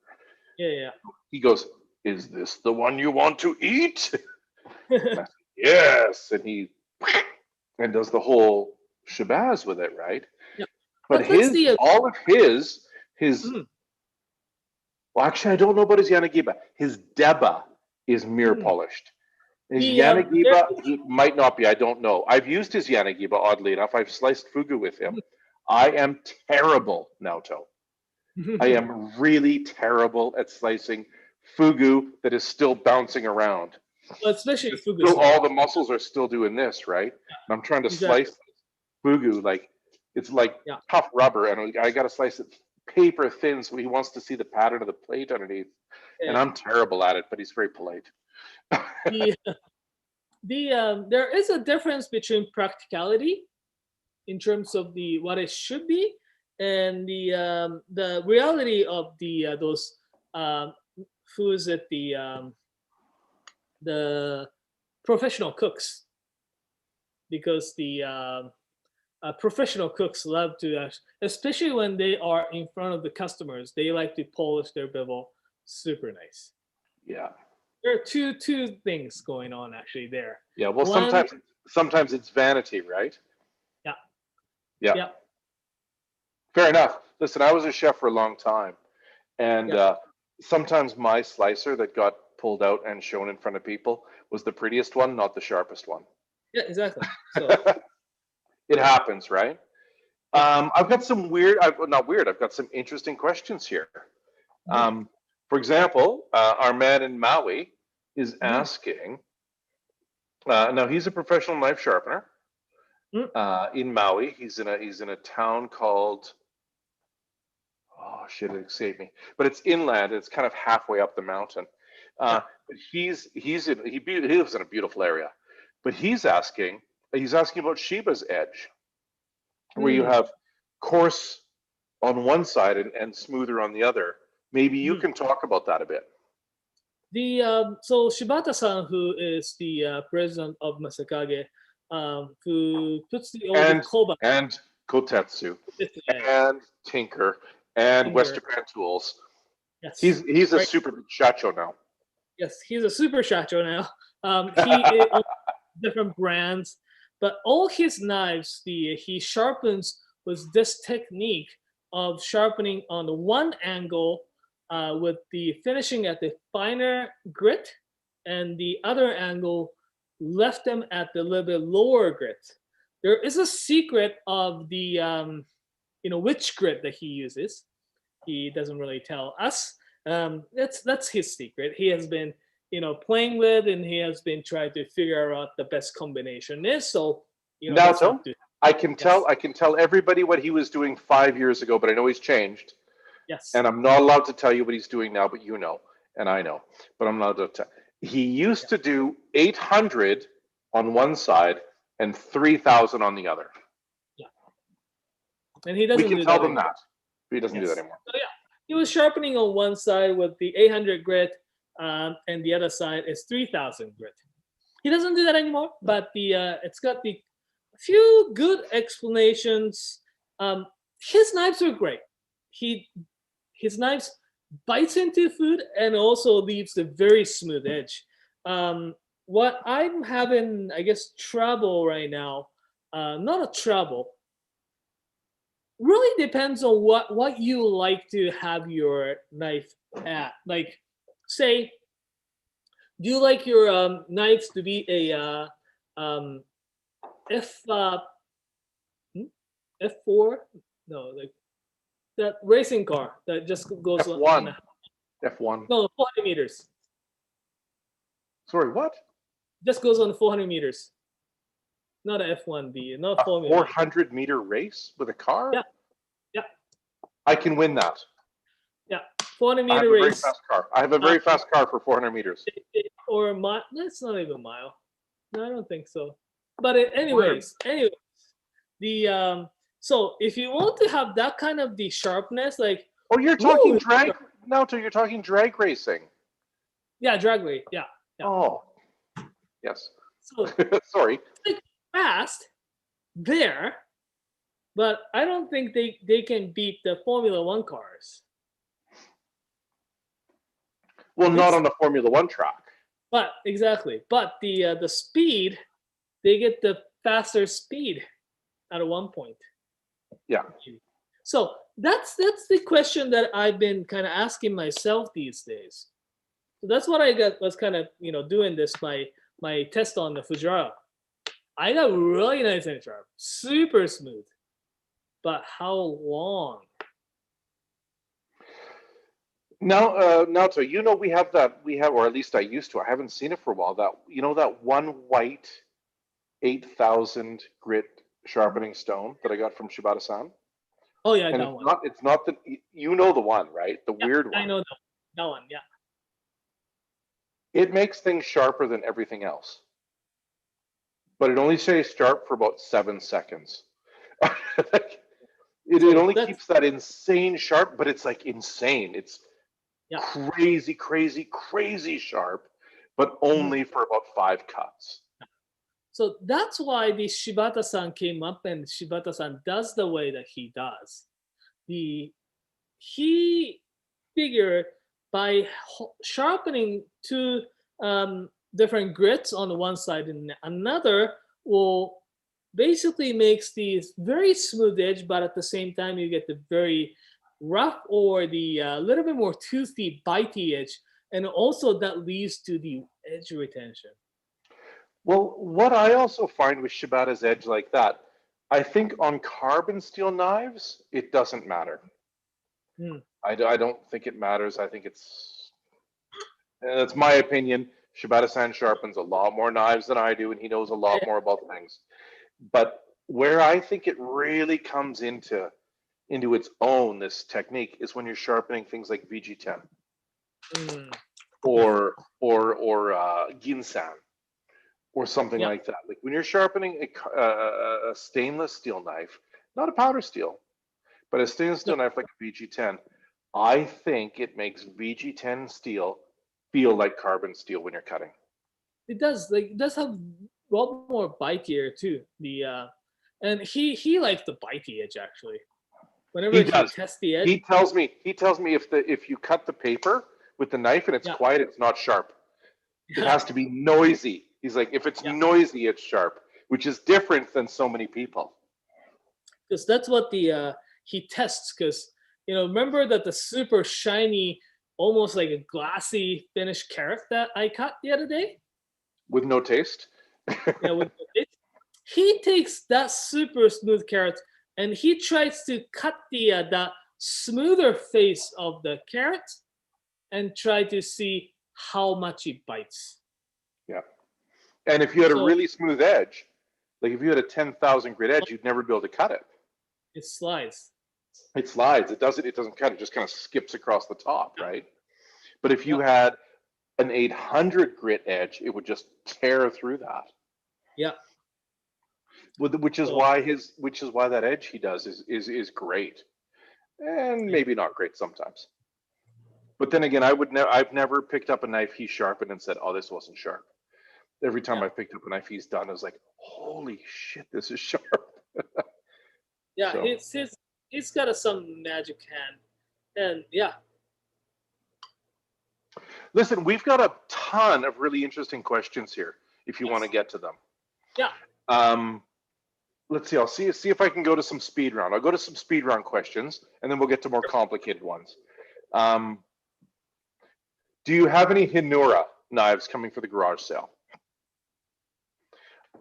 Yeah, He goes, "Is this the one you want to eat?" yeah. And I said, "Yes," and he and does the whole shabazz with it, right? Yeah. But But that's the all of his mhm. well, actually, I don't know about his Yanagiba. His Deba is mirror Mhm. polished. His There. Yanagiba, he might not be. I don't know. I've used his Yanagiba, oddly enough. I've sliced fugu with him. I am terrible, Naoto. I am really terrible at slicing fugu that is still bouncing around. Well, especially It's fugu still, style. all the muscles are still doing this, right? And I'm trying to Exactly. slice fugu like it's like Yeah. tough rubber, and I got to slice it paper thin, so he wants to see the pattern of the plate underneath. And Yeah. I'm terrible at it, but he's very polite. The there is a difference between practicality in terms of the what it should be and the reality of those um, foods that the professional cooks, because the professional cooks love to especially when they are in front of the customers, they like to polish their bevel super nice. Yeah, There are two things going on actually there. yeah. Well, One, sometimes it's vanity, right? yeah, Yeah, yeah, fair enough. Listen, I was a chef for a long time, and yeah, sometimes my slicer that got pulled out and shown in front of people was the prettiest one, not the sharpest one. yeah, exactly. So It happens, right? yeah. I've got some weird, not weird, I've got some interesting questions here. Mhm. For example, our man in Maui is Mhm. asking, now he's a professional knife sharpener Mhm. in Maui. He's in a town called, oh shit, it escaped me, but it's inland. It's kind of halfway up the mountain. Yeah. But he lives in a beautiful area, but he's asking about Sheba's edge, where you Mm. have coarse on one side and smoother on the other. Maybe you Mhm. can talk about that a bit. The so Shibata-san, who is the president of Masakage, who puts the all the And koba and Kotetsu today, and Tinker and West finger. Japan Tools. Yes, He's a right. super big shacho now. Yes, he's a super shacho now. He owns different brands, but all his knives, he sharpens with this technique of sharpening on the one angle with the finishing at the finer grit, and the other angle left them at the little bit lower grit. There is a secret of the which grit that he uses. He doesn't really tell us. That's his secret. He has been playing with, and he has been trying to figure out the best combination is. So that's Naoto, up to. I can Yes. tell everybody what he was doing 5 years ago, but I know he's changed. Yes. And I'm not allowed to tell you what he's doing now, but you know, and I know, but I'm not allowed to tell. He used to do 800 on one side and 3,000 on the other. Yeah. And he doesn't We can do tell that them anymore. that. But he doesn't do Yes. that anymore. So yeah, he was sharpening on one side with the 800 grit, and the other side is 3,000 grit. He doesn't do that anymore, but it's got the few good explanations. His knives are great. His knives bites into food and also leaves the very smooth edge. What I'm having, I guess, trouble right now, not a trouble, really depends on what you like to have your knife at. Like, say, do you like your knives to be a F F4? No, like that racing car that just goes on F1. F1. no 400 meters. Sorry, what? Just goes on 400 meters. Not a F1, not A 400. 400-meter race with a car? Yeah. Yeah. I can win that. Yeah. 400 I have meter a very race. fast car. I have a very fast car for 400 meters. Or a mile. That's not even a mile. No, I don't think so. But anyways, the so if you want to have that kind of the sharpness, like Oh, you're talking drag. Naoto, you're talking drag racing. yeah, drag race, yeah. Oh, yes. So Sorry. like fast there, but I don't think they can beat the Formula One cars. Well, not on the Formula One track. But exactly. But the speed, they get the faster speed at one point. Yeah. So that's the question that I've been kind of asking myself these days. So that's what I was kind of doing this my test on the Fujiwara. I got really nice and sharp, super smooth. But how long? Now, Naoto, we have, or at least I used to. I haven't seen it for a while. That one white 8,000 grit sharpening stone that I got from Shibata-san. Oh yeah, and that it's one. not. It's not the. You know the one, right? The weird one. I know that one. Yeah. It makes things sharper than everything else, but it only stays sharp for about 7 seconds. It only keeps that insane sharp, but it's like insane. It's crazy, crazy, crazy sharp, but only for about 5 cuts. So that's why the Shibata-san came up, and Shibata-san does the way that he does. He figured by sharpening two different grits on the one side and another will basically makes these very smooth edge, but at the same time you get the very rough or the little bit more toothy, bitey edge, and also that leads to the edge retention. Well, what I also find with Shibata's edge like that, I think on carbon steel knives, it doesn't matter. I don't think it matters. I think that's my opinion. Shibata-san sharpens a lot more knives than I do, and he knows a lot more about things. But where I think it really comes into its own, this technique, is when you're sharpening things like VG10 or Ginsan or something like that. Like when you're sharpening a stainless steel knife, not a powder steel, but a stainless steel knife like a VG10, I think it makes VG10 steel feel like carbon steel when you're cutting. It does. Like it does have a lot more bitier too. And he likes the bitey edge actually. Whenever he tests the edge, he tells me if you cut the paper with the knife and it's quiet, it's not sharp. It has to be noisy. He's like, if it's noisy, it's sharp, which is different than so many people. Because that's what the he tests. Because remember that the super shiny, almost like a glassy finished carrot that I cut the other day. With no taste. Yeah, with no taste. He takes that super smooth carrot and he tries to cut the smoother face of the carrot and try to see how much it bites. Yeah. And if you had a really smooth edge, like if you had a 10,000 grit edge, you'd never be able to cut it. It slides. It slides. It doesn't cut. It just kind of skips across the top, right? But if you had an 800 grit edge, it would just tear through that. Yeah. Which is why that edge he does is great, and maybe not great sometimes. But then again, I've never picked up a knife he sharpened and said, "Oh, this wasn't sharp." Every time I picked up a knife he's done, I was like, "Holy shit, this is sharp." Yeah, so. He's got some magic hand, and yeah. Listen, we've got a ton of really interesting questions here. If you want to get to them, let's see. I'll see if I can go to some speed round. I'll go to some speed round questions, and then we'll get to more complicated ones. Do you have any Hinura knives coming for the garage sale?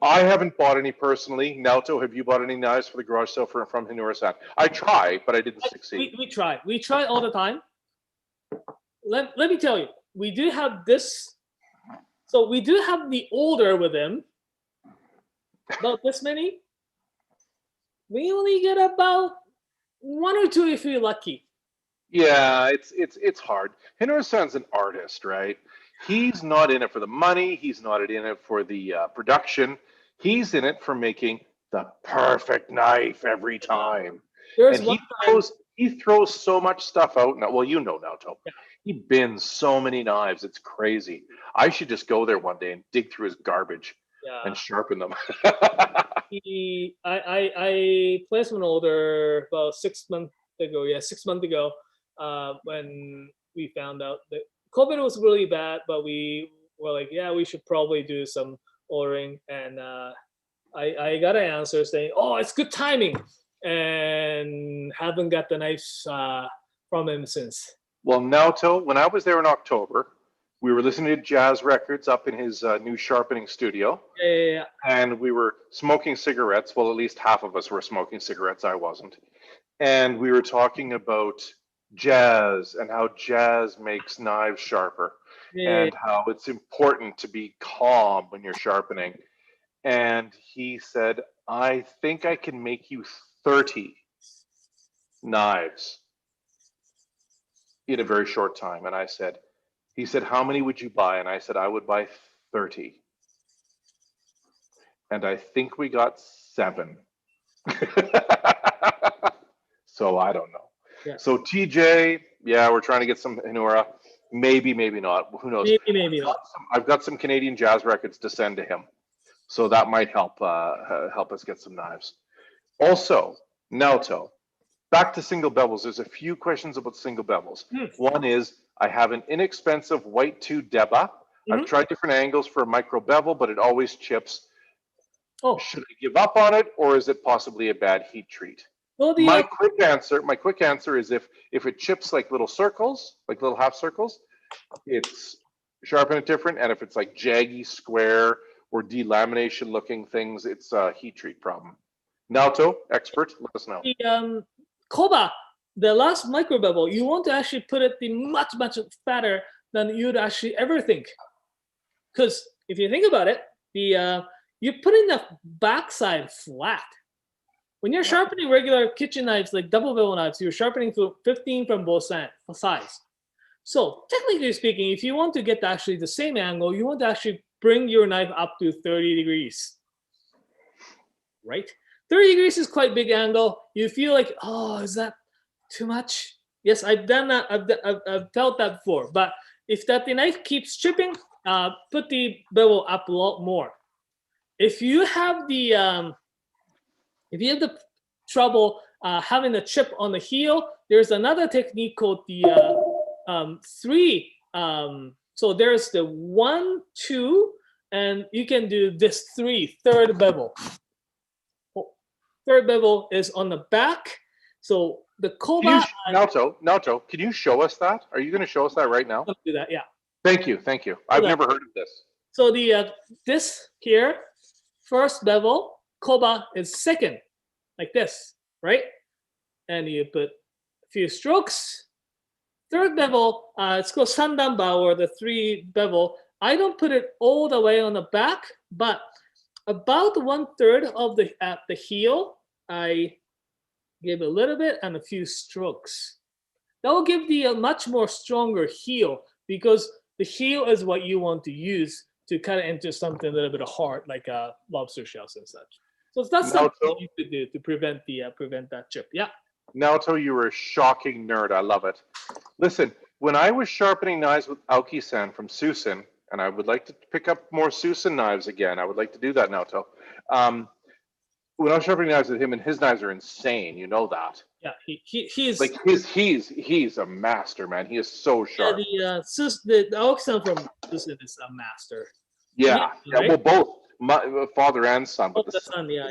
I haven't bought any personally. Naoto, have you bought any knives for the garage sale from Hinura-san? I try, but I didn't succeed. We try. We try all the time. Let me tell you, we do have this. So we do have the older with them. About this many. We only get about 1 or 2 if we're lucky. Yeah, it's hard. Hinura-san's an artist, right? He's not in it for the money. He's not in it for the production. He's in it for making the perfect knife every time. He throws so much stuff out now. Well, Naoto. Yeah. He bins so many knives. It's crazy. I should just go there one day and dig through his garbage and sharpen them. I placed an order about 6 months ago. Yeah, 6 months ago, when we found out that COVID was really bad, but we were like, yeah, we should probably do some ordering. And I got an answer saying, oh, it's good timing, and haven't got the knives from him since. Well, Naoto, when I was there in October, we were listening to jazz records up in his new sharpening studio. Yeah. And we were smoking cigarettes. Well, at least half of us were smoking cigarettes. I wasn't. And we were talking about jazz and how jazz makes knives sharper and how it's important to be calm when you're sharpening. And he said, I think I can make you 30 knives in a very short time. And he said, how many would you buy? And I said, I would buy 30. And I think we got 7. So I don't know. Yeah. So TJ, we're trying to get some Hinura. Maybe not. Who knows? Maybe not. I've got some Canadian jazz records to send to him. So that might help us get some knives. Also, Naoto, back to single bevels. There's a few questions about single bevels. One is, I have an inexpensive white 2 Deba. I've tried different angles for a micro bevel, but it always chips. Oh. Should I give up on it, or is it possibly a bad heat treat? Well, my quick answer is if it chips like little circles, like little half circles, it's sharpen it different. And if it's like jaggy, square, or delamination looking things, it's a heat treat problem. Naoto, expert, let us know. The Koba, the last micro bevel, you want to actually put it much fatter than you'd actually ever think. Because if you think about it, you're putting the backside flat. When you're sharpening regular kitchen knives, like double bevel knives, you're sharpening to 15 from both sides. So technically speaking, if you want to get actually the same angle, you want to actually bring your knife up to 30 degrees, right? 30 degrees is quite big angle. You feel like, oh, is that too much? Yes, I've done that. I've felt that before. But if the knife keeps chipping, put the bevel up a lot more. If you have the trouble having the chip on the heel, there's another technique called the 3 So there's the 1, 2, and you can do this 3, third bevel. Third bevel is on the back. So the koba. Naoto, can you show us that? Are you going to show us that right now? Do that, yeah. Thank you. I've never heard of this. So the this here, first bevel, koba is second, like this, right? And you put a few strokes. Third bevel, it's called sandanba, or the 3 bevel. I don't put it all the way on the back, but about 1/3 of the at the heel, I give a little bit and a few strokes. That will give the much more stronger heel, because the heel is what you want to use to cut it into something a little bit hard, like lobster shells and such. So that's something you could do to prevent that chip. Yeah. Naoto, you were a shocking nerd. I love it. Listen, when I was sharpening knives with Aoki-san from Susan, and I would like to pick up more Susan knives again. I would like to do that, Naoto. When I was sharpening knives with him, and his knives are insane. You know that. Yeah, he's like he's a master, man. He is so sharp. Yeah, the Aoki-san from Susan is a master. Yeah, right? Well, both my father and son. But the son, yeah.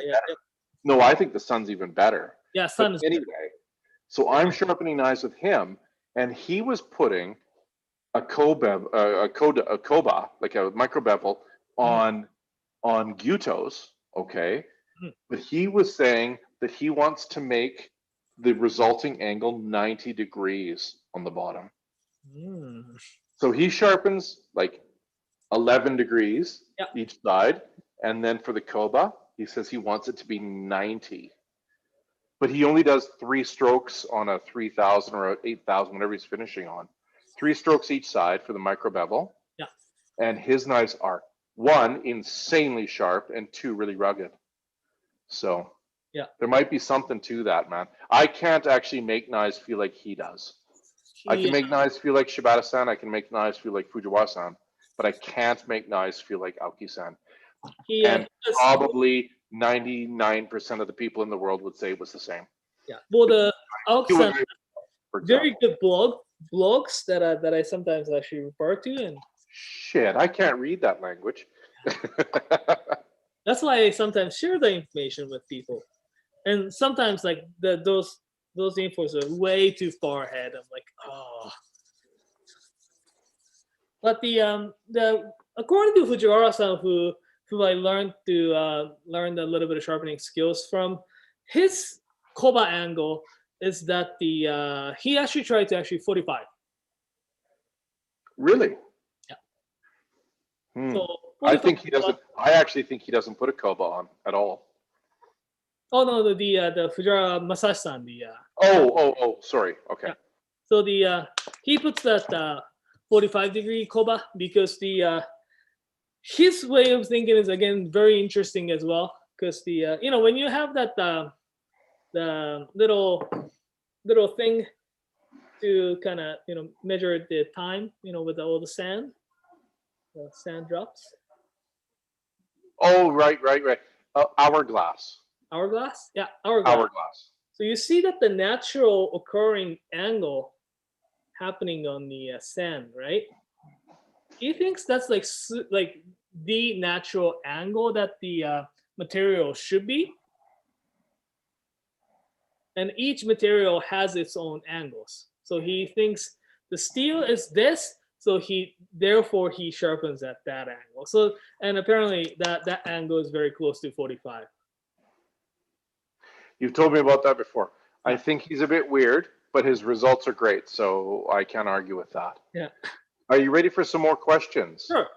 No, I think the son's even better. Yeah, son is anyway. better. So I'm sharpening knives with him, and he was putting a koba, like a micro bevel, on gyutos, okay? But he was saying that he wants to make the resulting angle 90 degrees on the bottom. So he sharpens like 11 degrees each side, and then for the koba, he says he wants it to be 90. But he only does 3 strokes on a 3,000 or 8,000, whatever he's finishing on. 3 strokes each side for the micro bevel. Yeah. And his knives are 1, insanely sharp, and 2, really rugged. So yeah, there might be something to that, man. I can't actually make knives feel like he does. I can make knives feel like Shibata-san. I can make knives feel like Fujiwara-san, but I can't make knives feel like Aoki-san. And probably 99% of the people in the world would say it was the same. Yeah. Well, the Aoki-san very good blogs that I sometimes actually refer to, and shit, I can't read that language. That's why I sometimes share the information with people, and sometimes like those infos are way too far ahead. I'm like, oh. But the according to Fujiwara-san, who I learned a little bit of sharpening skills from, his koba angle is that he actually tried to 45. Really? Yeah. So I think he doesn't. I actually think he doesn't put a koba on at all. Oh no, the Fujiwara Masashi-san, Oh, sorry. Okay. Yeah. So he puts that 45-degree koba because his way of thinking is again very interesting as well, because when you have that the little thing to kind of measure the time with all the sand drops. Oh, right. Hourglass. Hourglass? Yeah, hourglass. So you see that the natural occurring angle happening on the sand, right? He thinks that's like the natural angle that the material should be. And each material has its own angles. So he thinks the steel is this, so therefore he sharpens at that angle. So, and apparently that angle is very close to 45. You've told me about that before. I think he's a bit weird, but his results are great, so I can't argue with that. Yeah. Are you ready for some more questions? Sure.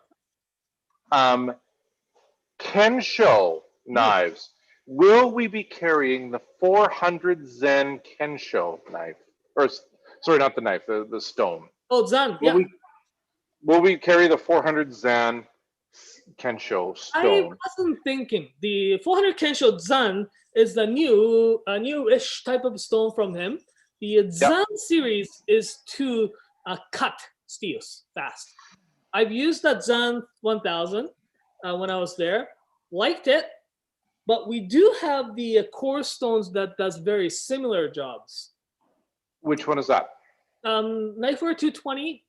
Kensho knives. Will we be carrying the 400 Zen Kensho knife? Or, sorry, not the knife, the stone. Oh, Zen, yeah. Will we carry the 400 Zen Kensho stone? I wasn't thinking. The 400 Kensho Zen is the newish type of stone from him. The Zen series is to cut steels fast. I've used that Zen 1000 when I was there. Liked it. But we do have the core stones that does very similar jobs. Which one is that? Knifeware 220,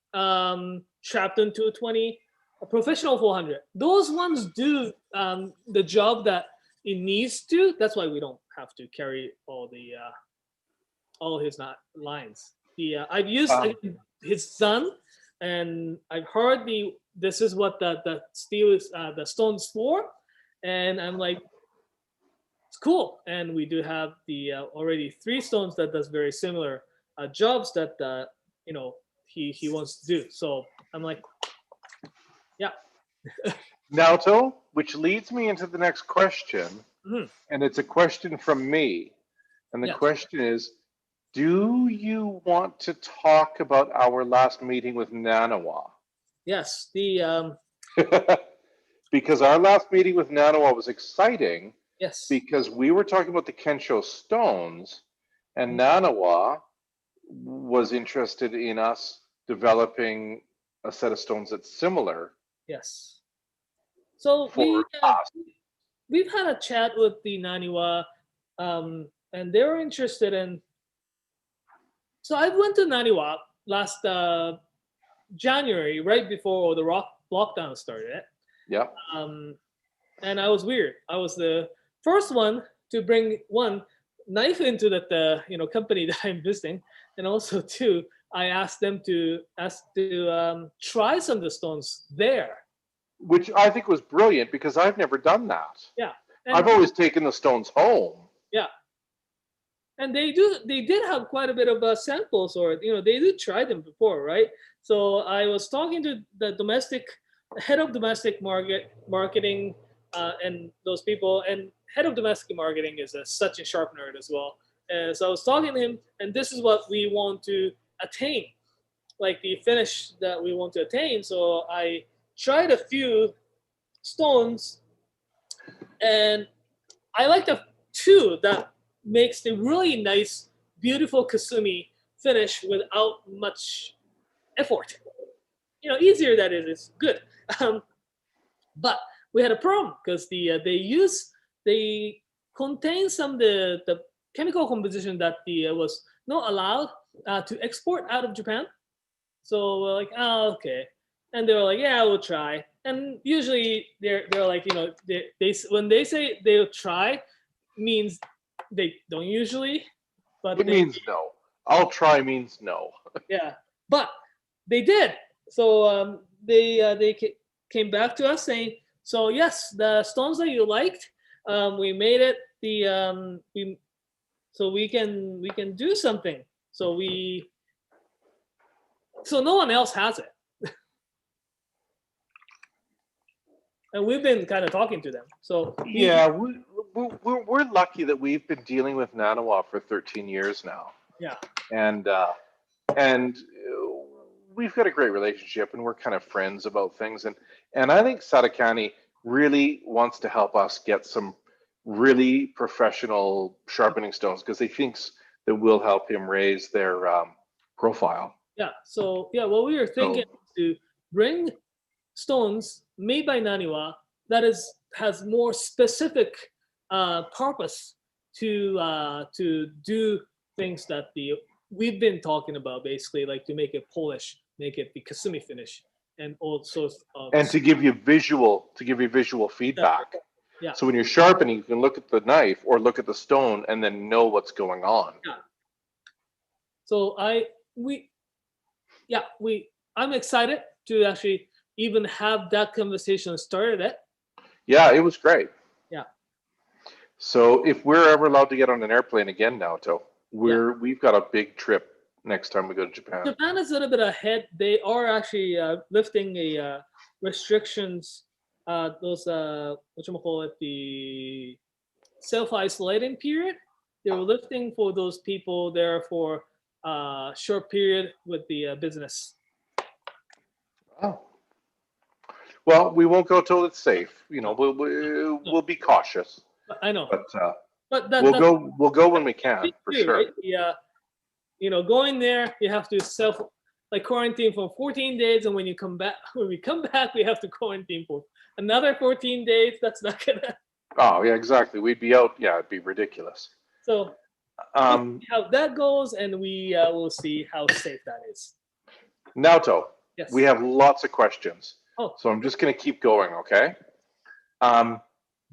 Sharpening 220, a professional 400. Those ones do the job that it needs to. That's why we don't have to carry all his lines. I've used his son, and I've heard this is what the steel is, the stone's for, and I'm like, it's cool. And we do have the already 3 stones that does very similar jobs that he wants to do. So I'm like, yeah. Naoto, which leads me into the next question, and it's a question from me, and the question is, do you want to talk about our last meeting with Nanawa? Yes, because our last meeting with Nanawa was exciting. Yes. Because we were talking about the Kensho stones, and Nanawa was interested in us developing a set of stones that's similar. Yes. So we've had a chat with the Naniwa, and they were interested in. So I went to Naniwa last January, right before the lockdown started. Yeah. And I was weird. I was the first one to bring one knife into that company that I'm visiting, and also 2, I asked them to try some of the stones there, which I think was brilliant because I've never done that. Yeah, I've always taken the stones home. Yeah, and they did have quite a bit of samples, or they did try them before, right? So I was talking to the head of domestic marketing. And those people, and head of domestic marketing is such a sharp nerd as well. So I was talking to him, and this is what we want to attain, like the finish that we want to attain. So I tried a few stones, and I like the 2 that makes the really nice, beautiful Kasumi finish without much effort. Easier that is good. But we had a problem because they contain some of the chemical composition that was not allowed to export out of Japan. So we're like, oh, okay. And they were like, yeah, we'll try. And usually they're like, they when they say they'll try, means they don't usually. But it means no. I'll try means no. Yeah, but they did. So they came back to us saying, so yes, the stones that you liked, we made it. So we can do something. So no one else has it, and we've been kind of talking to them. So yeah, we're lucky that we've been dealing with Nanawa for 13 years now. Yeah, and we've got a great relationship, and we're kind of friends about things. And I think Satakani really wants to help us get some really professional sharpening stones because he thinks that will help him raise their profile. Yeah. So what we were thinking is to bring stones made by Naniwa that has more specific purpose to do things that we've been talking about, basically, like to make it polish, make it the Kasumi finish, and all sorts of. And to give you visual feedback. Yeah. So when you're sharpening, you can look at the knife or look at the stone and then know what's going on. Yeah. So I'm excited to actually even have that conversation started. Yeah, it was great. Yeah. So if we're ever allowed to get on an airplane again, Naoto, we've got a big trip next time we go to Japan. Japan is a little bit ahead. They are actually lifting a restrictions. Those whatchamacallit, the self-isolating period. They were lifting for those people there for a short period with the business. Oh. Well, we won't go till it's safe. We'll be cautious. I know. But we'll go when we can, for sure. Right? Yeah. Going there, you have to quarantine for 14 days, and when we come back, we have to quarantine for another 14 days. That's not gonna. Oh yeah, exactly. We'd be out. Yeah, it'd be ridiculous. So, we'll see how that goes, and we will see how safe that is. Naoto, Yes. We have lots of questions. Oh. So I'm just going to keep going, okay?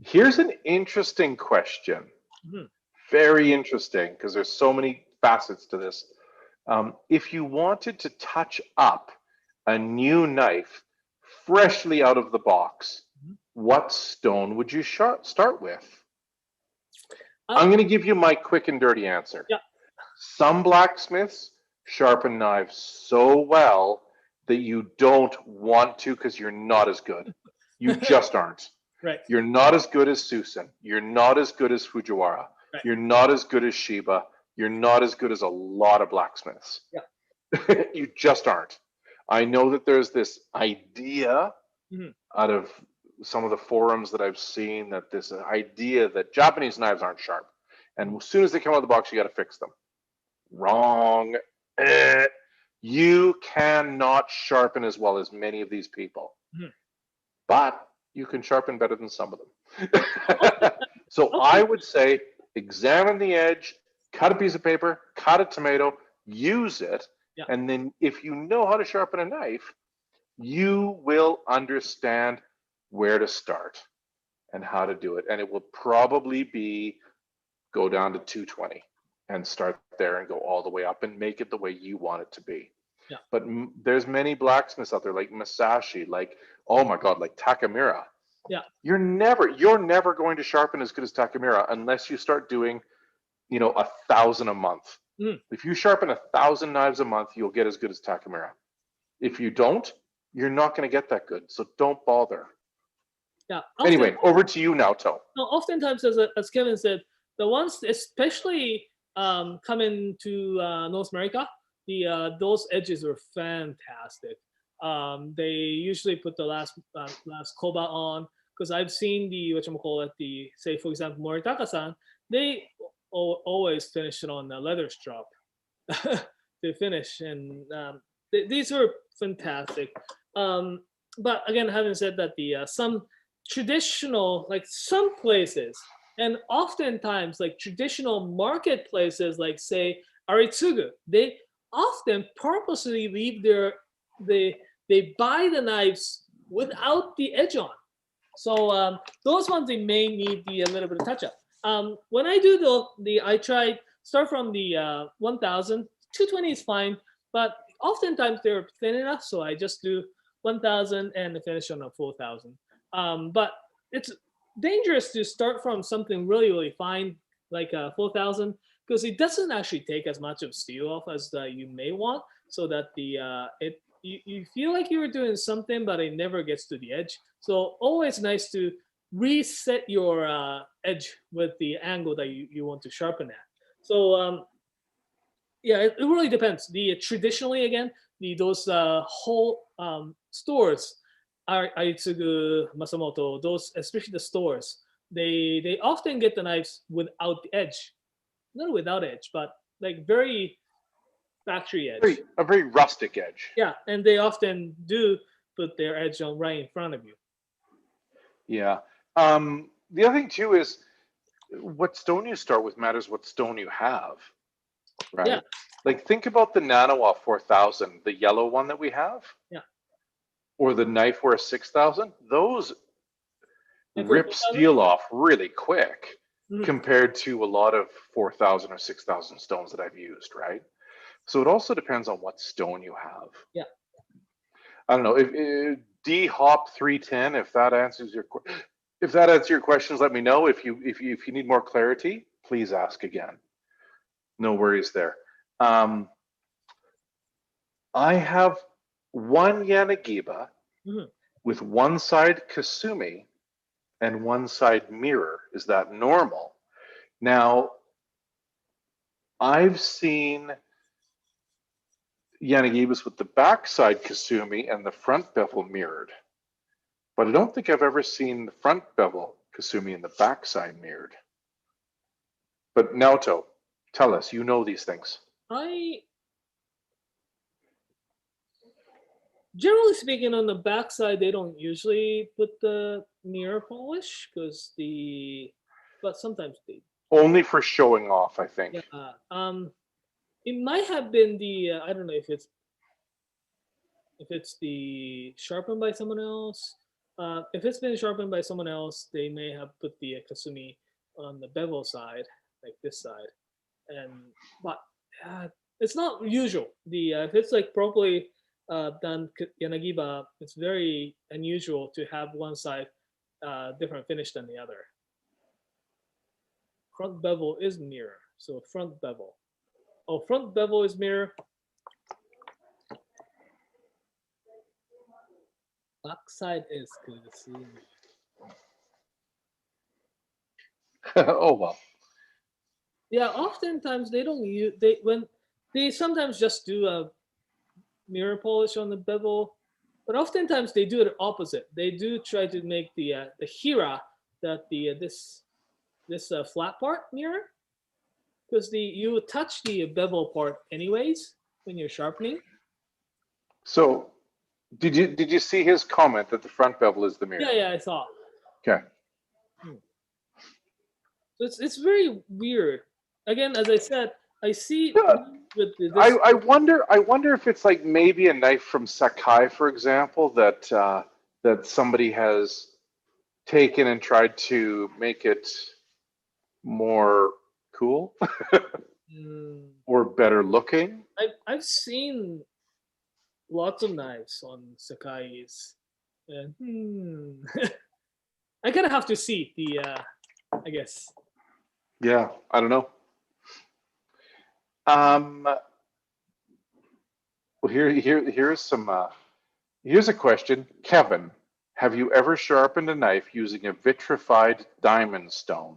Here's an interesting question. Mhm. Very interesting, because there's so many facets to this. If you wanted to touch up a new knife freshly out of the box, what stone would you start with? I'm going to give you my quick and dirty answer. Yeah. Some blacksmiths sharpen knives so well that you don't want to because you're not as good. You just aren't. Right. You're not as good as Susan. You're not as good as Fujiwara. Right. You're not as good as Shiba. You're not as good as a lot of blacksmiths. Yeah. You just aren't. I know that there's this idea out of some of the forums that I've seen, that this idea that Japanese knives aren't sharp. And as soon as they come out of the box, you got to fix them. Wrong. You cannot sharpen as well as many of these people. But you can sharpen better than some of them. So I would say examine the edge, cut a piece of paper, cut a tomato, use it, and then if you know how to sharpen a knife, you will understand where to start and how to do it. And it will probably be go down to 220 and start there and go all the way up and make it the way you want it to be. Yeah. But there's many blacksmiths out there like Masashi, like, oh my God, like Takamura. Yeah. You're never going to sharpen as good as Takamura unless you start doing, 1,000 a month. If you sharpen 1,000 knives a month, you'll get as good as Takamura. If you don't, you're not going to get that good. So don't bother. Yeah. Anyway, over to you, Naoto. No, oftentimes, as Kevin said, the ones especially coming to North America, those edges are fantastic. They usually put the last koba on, because I've seen the say for example Moritaka-san, they always finish it on the leather strap. They finish, and these are fantastic. But again, having said that, some traditional, like some places, and oftentimes like traditional marketplaces, like say Aritsugu, they often purposely leave they buy the knives without the edge on. So those ones, they may need a little bit of touch up. When I do I try start from the 1000, 220 is fine, but oftentimes they're thin enough, so I just do 1000 and finish on a 4000. But it's dangerous to start from something really, really fine, like 4000, because it doesn't actually take as much of steel off as you may want, so that you feel like you were doing something, but it never gets to the edge. So always nice to reset your edge with the angle that you want to sharpen at. So yeah, it really depends. Traditionally, again, those whole stores, Aitsugu, Masamoto, those, especially the stores, they often get the knives without the edge, not without edge, but like very factory edge. A very rustic edge. Yeah, and they often do put their edge on right in front of you. Yeah. The other thing too is what stone you start with matters what stone you have, right? Yeah. Like think about the Nanoa 4000, the yellow one that we have. Yeah. Or the Knifeware 6000. Those rip steel off really quick compared to a lot of 4000 or 6000 stones that I've used, right? So it also depends on what stone you have. Yeah. I don't know if D Hop 310. If that answers your questions, let me know. If you need more clarity, please ask again. No worries there. I have one Yanagiba with one side Kasumi and one side mirror. Is that normal? Now, I've seen Yanagibas with the backside Kasumi and the front bevel mirrored, but I don't think I've ever seen the front bevel Kasumi and the backside mirrored. But Naoto, tell us, you know these things. Generally speaking, on the backside, they don't usually put the mirror polish but sometimes they. Only for showing off, I think. Yeah. It might have been I don't know if if it's the sharpened by someone else. If it's been sharpened by someone else, they may have put the kasumi on the bevel side, like this side, and but it's not usual. The if it's like properly done yanagiba, it's very unusual to have one side different finish than the other. Front bevel is mirror, so front bevel. Oh, front bevel is mirror. Backside is kasumi. Oh well. Yeah, oftentimes they don't use they sometimes just do a mirror polish on the bevel, but oftentimes they do it opposite. They do try to make the hira, that this flat part mirror, because you touch the bevel part anyways when you're sharpening. So, did you see his comment that the front bevel is the mirror? Yeah, I saw. Okay. So it's very weird. Again, as I said, I see Yeah. with this. I wonder if it's like maybe a knife from Sakai, for example, that that somebody has taken and tried to make it more cool or better looking. I've seen lots of knives on Sakai's. And, I kind of have to see the. I guess. Yeah, I don't know. Well, here's some. Here's a question, Kevin. Have you ever sharpened a knife using a vitrified diamond stone?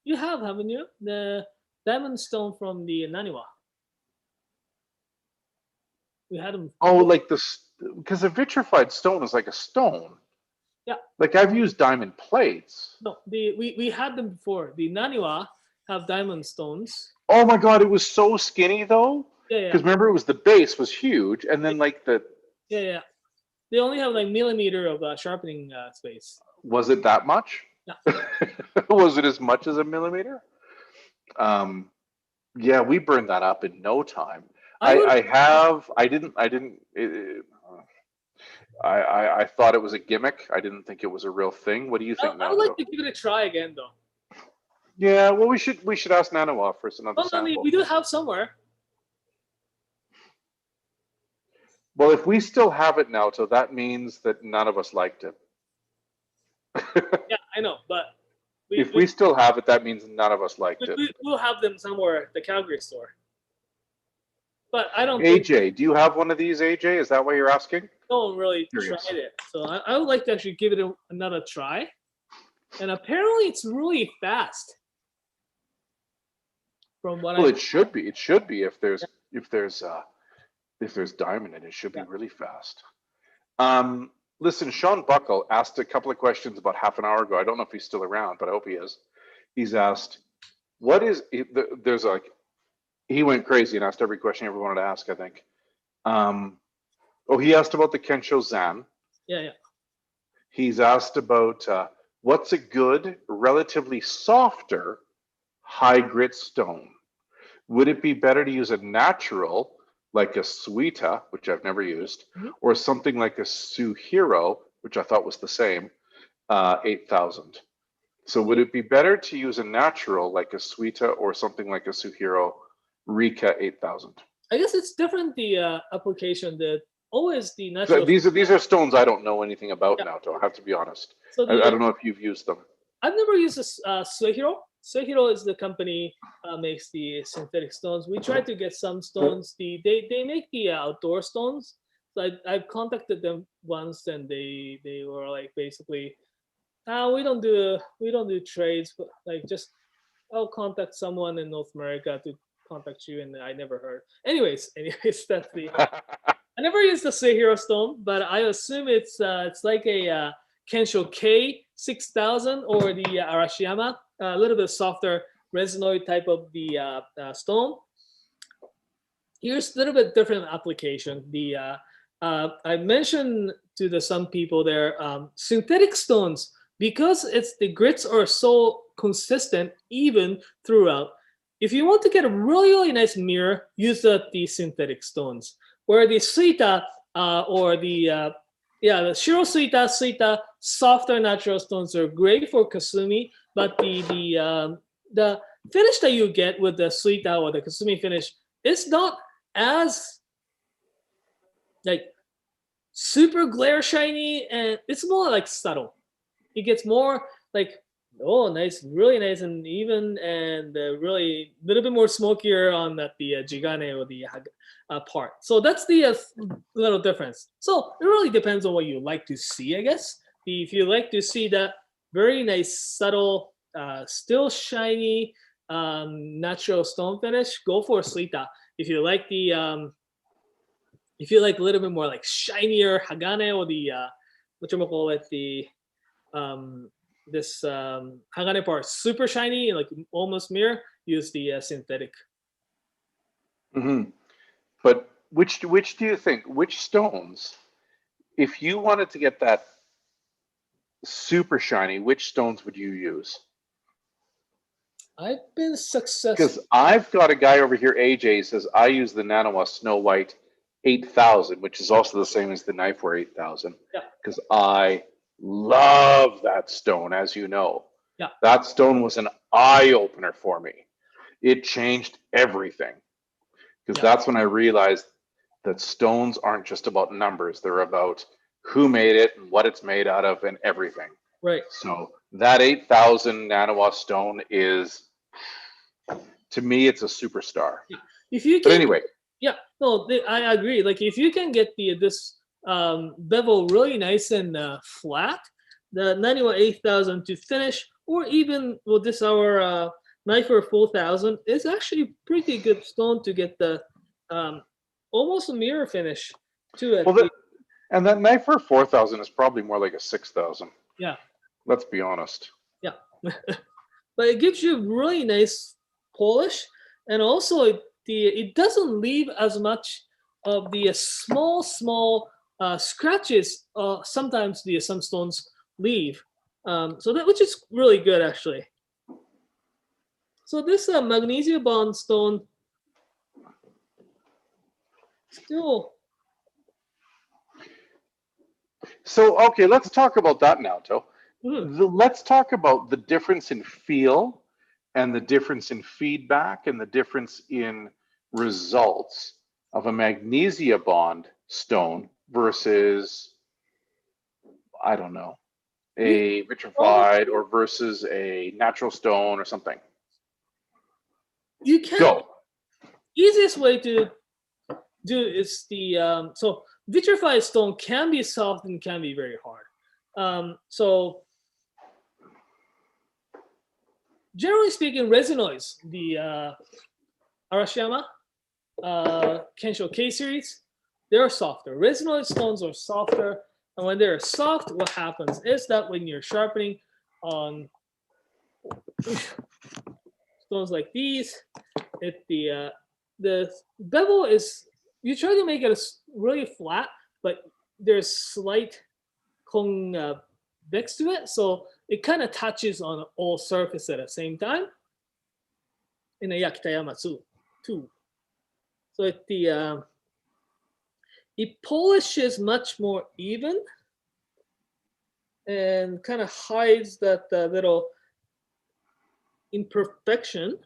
You have, haven't you? The diamond stone from the Naniwa. We had them. Oh, like because a vitrified stone is like a stone. Yeah. Like I've used diamond plates. No, we had them before. The Naniwa have diamond stones. Oh my God, it was so skinny though. Yeah. Because remember, it was the base was huge, and then like the. Yeah. They only have like millimeter of sharpening space. Was it that much? Yeah. Was it as much as a millimeter? Yeah, we burned that up in no time. I thought it was a gimmick. I didn't think it was a real thing. What do you think, I would like to give it a try again, though. Yeah, well, we should ask Nanawa for another sample. We do have somewhere. Well, if we still have it, Naoto, that means that none of us liked it. Yeah, I know, but if we still have it, that means none of us liked it. We'll have them somewhere at the Calgary store. But I don't. AJ, do you have one of these? AJ, is that what you're asking? No one really tried it, so I would like to actually give it another try. And apparently, it's really fast. From what it should be. It should be if there's diamond in it. It should be really fast. Listen, Sean Buckle asked a couple of questions about half an hour ago. I don't know if he's still around, but I hope he is. He's asked, there's like, he went crazy and asked every question he ever wanted to ask, I think. He asked about the Kensho Zan. Yeah. He's asked about what's a good, relatively softer, high grit stone? Would it be better to use a natural, like a Suita, which I've never used, or something like a Suhiro, which I thought was the same, 8,000? So would it be better to use a natural, like a Suita, or something like a Suhiro Rika 8,000? I guess it's different, the application, that always the natural. So these are stones I don't know anything about now, I have to be honest. So I don't know if you've used them. I've never used a Suihiro. Suihiro is the company makes the synthetic stones. We tried to get some stones. They make the outdoor stones. So I've contacted them once, and they were like, basically, we don't do trades, but like, just I'll contact someone in North America to contact you, and I never heard. Anyways, that's the. I never used the Suihiro stone, but I assume it's like a Kensho K 6000 or the Arashiyama, a little bit softer resinoid type of the stone. Here's a little bit different application. I mentioned to some people there, synthetic stones, because the grits are so consistent even throughout. If you want to get a really, really nice mirror, use the synthetic stones. where the suita or the shiro suita, softer natural stones are great for kasumi, but the finish that you get with the suita or the kasumi finish is not as like super glare shiny, and it's more like subtle. It gets more like, oh, nice, really nice and even, and really a little bit more smokier on that the jigane or the part. So that's the little difference. So it really depends on what you like to see, I guess. If you like to see that very nice, subtle, still shiny, natural stone finish, go for Suita. If you like the if you like a little bit more like shinier Hagane or the whatchamacallit, the this Hagane part super shiny, like almost mirror, use the synthetic. Mm-hmm. But which do you think? Which stones, if you wanted to get that super shiny, which stones would you use? I've been successful. Because I've got a guy over here, AJ, says I use the Nanoa Snow White 8000, which is also the same as the Knifeware 8000. Yeah. Because I love that stone, as you know. Yeah. That stone was an eye opener for me. It changed everything. Because that's when I realized that stones aren't just about numbers. They're about who made it and what it's made out of and everything. Right. So that 8000 Nanoa stone is, to me, it's a superstar. If you can, but anyway. Yeah, no, I agree. Like if you can get this bevel really nice and flat, the 91 8000 to finish, or even with this our Knifeware 4000 is actually pretty good stone to get the almost a mirror finish to it. Well, and that Knifeware 4000 is probably more like a 6000. Yeah. Let's be honest. Yeah. But it gives you really nice polish, and also it doesn't leave as much of the small scratches. Sometimes some stones leave, so that, which is really good actually. So this magnesium bond stone still. So okay, let's talk about that now, Naoto. Mm-hmm. Let's talk about the difference in feel and the difference in feedback and the difference in results of a magnesia bond stone versus, I don't know, a vitrified or versus a natural stone or something. You can go. Easiest way to do is the so vitrified stone can be soft and can be very hard. So generally speaking, resinoids, the Arashiyama, Kensho K series, they're softer. Resinoid stones are softer, and when they're soft, what happens is that when you're sharpening on stones like these, the bevel is, you try to make it really flat, but there's slight convex to it, so it kind of touches on all surfaces at the same time. In a Yakitayama too. So it polishes much more even and kind of hides that little imperfection.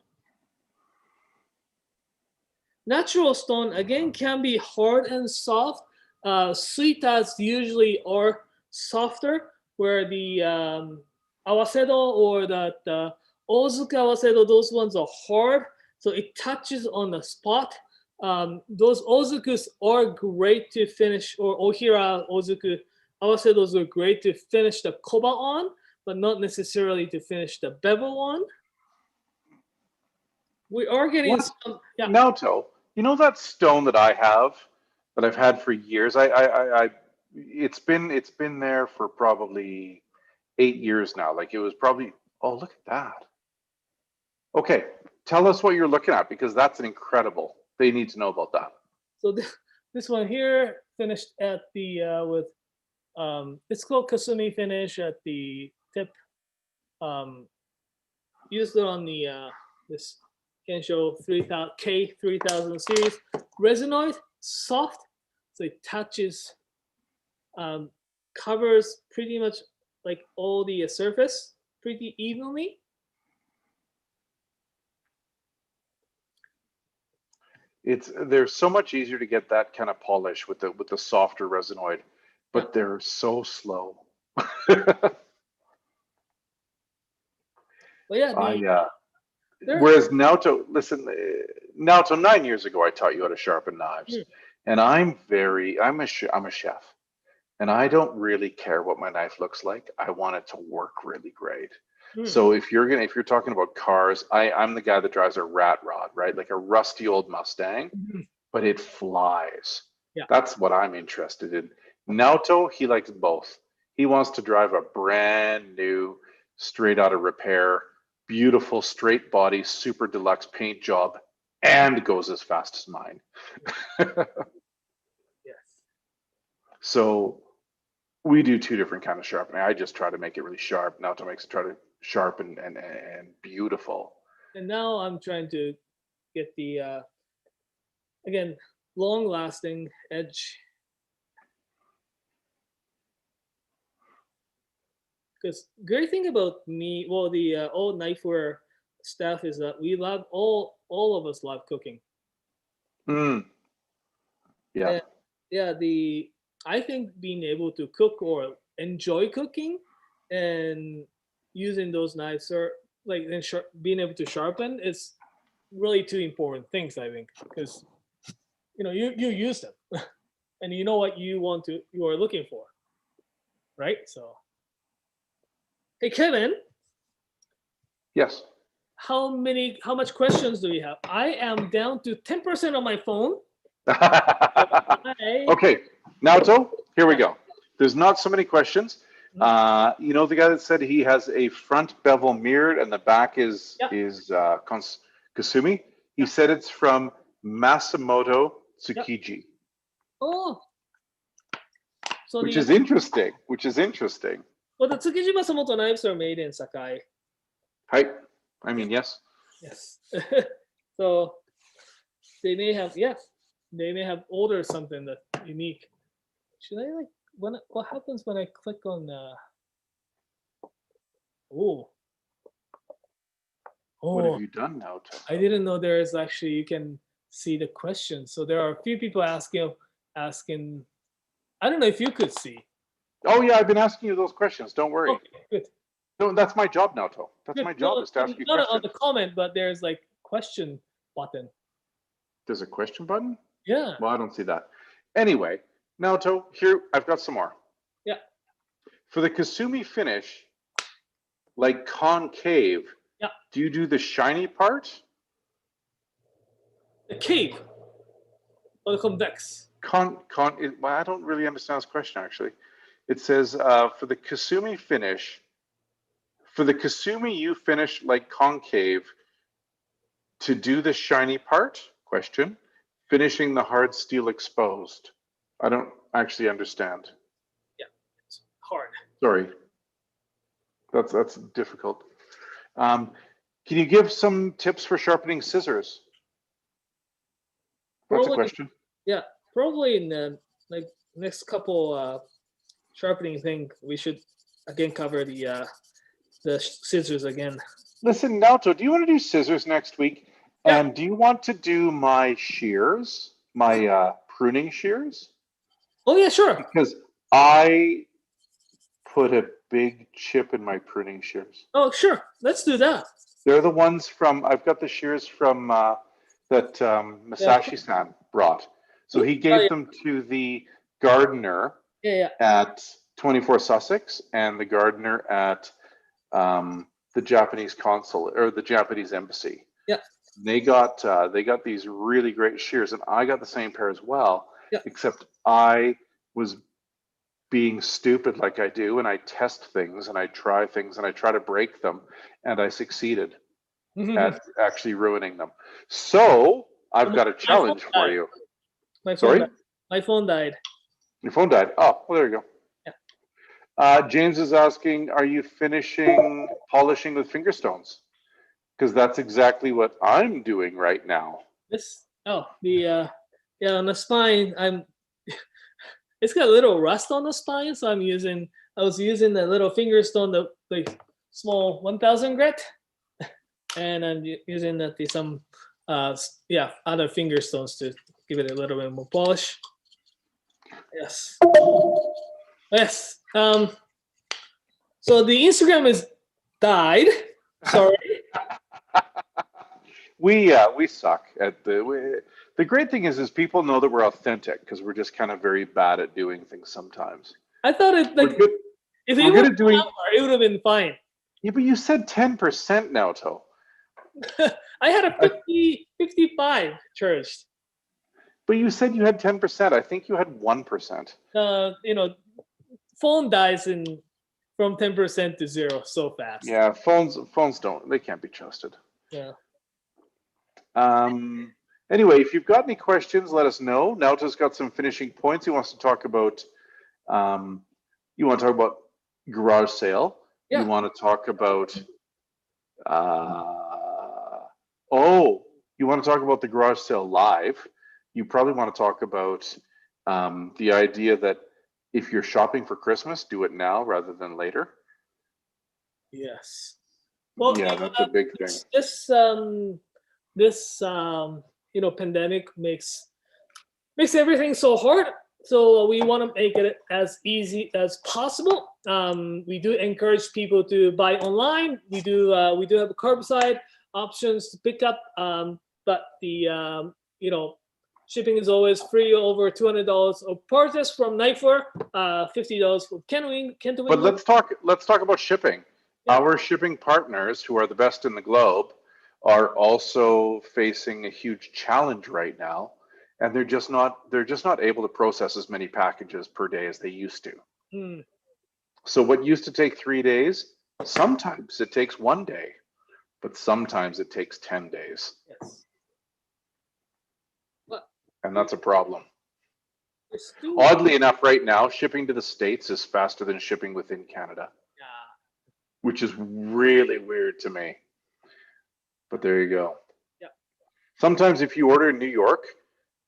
Natural stone again can be hard and soft. Suitas usually are softer, where the awasedo or the ozuku awasedo, those ones are hard, so it touches on the spot. Those ozukus are great to finish, or ohira ozuku awasedos are great to finish the koba on, but not necessarily to finish the bevel on. We are getting some. Yeah. Naoto, you know that stone that I have, that I've had for years. It's been there for probably 8 years now. Like it was probably. Oh, look at that. Okay, tell us what you're looking at, because that's an incredible. They need to know about that. So this one here finished at the with it's called Kasumi finish at the tip. Used it on the this Kensho 3000 K 3000 series. Resinoid, soft so it touches, covers pretty much like all the surface pretty evenly. They're so much easier to get that kind of polish with the softer resinoid, but Yeah. they're so slow. But yeah, Whereas Naoto, listen, Naoto, 9 years ago I taught you how to sharpen knives, and I'm a chef, and I don't really care what my knife looks like. I want it to work really great. So if you're talking about cars, I'm the guy that drives a rat rod, right? Like a rusty old Mustang, but it flies. Yeah. That's what I'm interested in. Naoto, he likes both. He wants to drive a brand new, straight out of repair, beautiful straight body, super deluxe paint job, and goes as fast as mine. Yes. So we do two different kind of sharpening. I just try to make it really sharp. Naoto makes it try to sharpen and beautiful. And now I'm trying to get the again, long lasting edge. Because great thing about me, well, the all knifeware staff is that we love all of us love cooking. Yeah. And yeah, I think being able to cook or enjoy cooking and using those knives or like being able to sharpen is really two important things, I think, because you use them and you know what you are looking for, right? So hey Kevin, Yes. how much questions do we have? I am down to 10% on my phone. Okay, Naoto, here we go. There's not so many questions. You know the guy that said he has a front bevel mirrored and the back is Kasumi? He said it's from Masamoto Tsukiji. Oh, so which is interesting. Well, the Tsukiji Masamoto knives are made in Sakai. Right? I mean, yes. Yes. So they may have ordered something that's unique. Should I what happens when I click on What have you done now, Tom? I didn't know there is actually you can see the questions. So there are a few people asking. I don't know if you could see. Oh yeah, I've been asking you those questions. Don't worry. Okay, good. No, that's my job, Naoto. That's my job is to ask you not questions. on the comment, but there's like question button. There's a question button? Yeah. Well, I don't see that. Anyway, Naoto, here I've got some more. Yeah. For the Kasumi finish, like concave, do you do the shiny part? The cave or the convex? Well, I don't really understand this question actually. It says for the Kasumi finish, you finish like concave to do the shiny part? Question. Finishing the hard steel exposed. I don't actually understand. Yeah, it's hard. Sorry. That's difficult. Can you give some tips for sharpening scissors? That's a question. Yeah, probably in the next couple sharpening thing, we should again cover the scissors again. Listen, Naoto, do you want to do scissors next week? Yeah. And do you want to do my shears, my pruning shears? Oh yeah, sure. Because I put a big chip in my pruning shears. Oh sure, let's do that. They're the ones I've got the shears from that Masashi-san brought. So he gave them to the gardener at 24 Sussex and the gardener at the Japanese consulate or the Japanese embassy. Yeah. They got these really great shears, and I got the same pair as well. Yeah. Except I was being stupid like I do, and I test things and I try things and I try to break them, and I succeeded at actually ruining them. So I've got a challenge for you. My phone died. Your phone died. Oh, well, there you go. Yeah. James is asking, are you finishing polishing with finger stones? Because that's exactly what I'm doing right now. On the spine, it's got a little rust on the spine, so I was using the little finger stone, the small 1000 grit, and I'm using some other finger stones to give it a little bit more polish. Yes. Yes. So the Instagram is died. Sorry. We suck at the great thing is people know that we're authentic because we're just kind of very bad at doing things sometimes. I thought it like if it we're was good at doing it would have been fine. Yeah, but you said 10%, Naoto. I had a 55 charged. But you said you had 10%. I think you had 1%. Phone dies from 10% to 0 so fast. Yeah, phones they can't be trusted. Yeah. Anyway, if you've got any questions, let us know. Naoto's got some finishing points. He wants to talk about garage sale. Yeah. You want to talk about you want to talk about the garage sale live. You probably want to talk about the idea that if you're shopping for Christmas, do it now rather than later. Yes. Well, yeah, that's a big thing. This pandemic makes everything so hard. So we want to make it as easy as possible. We do encourage people to buy online. We do have curbside options to pick up, but the shipping is always free over $200 of purchase from Knifewear, $50 for Kenwing. But let's talk about shipping. Yeah. Our shipping partners, who are the best in the globe, are also facing a huge challenge right now, and they're just not able to process as many packages per day as they used to. So what used to take 3 days, sometimes it takes 1 day, but sometimes it takes 10 days. Yes. And that's a problem. Oddly enough, right now, shipping to the States is faster than shipping within Canada. Yeah. Which is really weird to me. But there you go. Yeah. Sometimes if you order in New York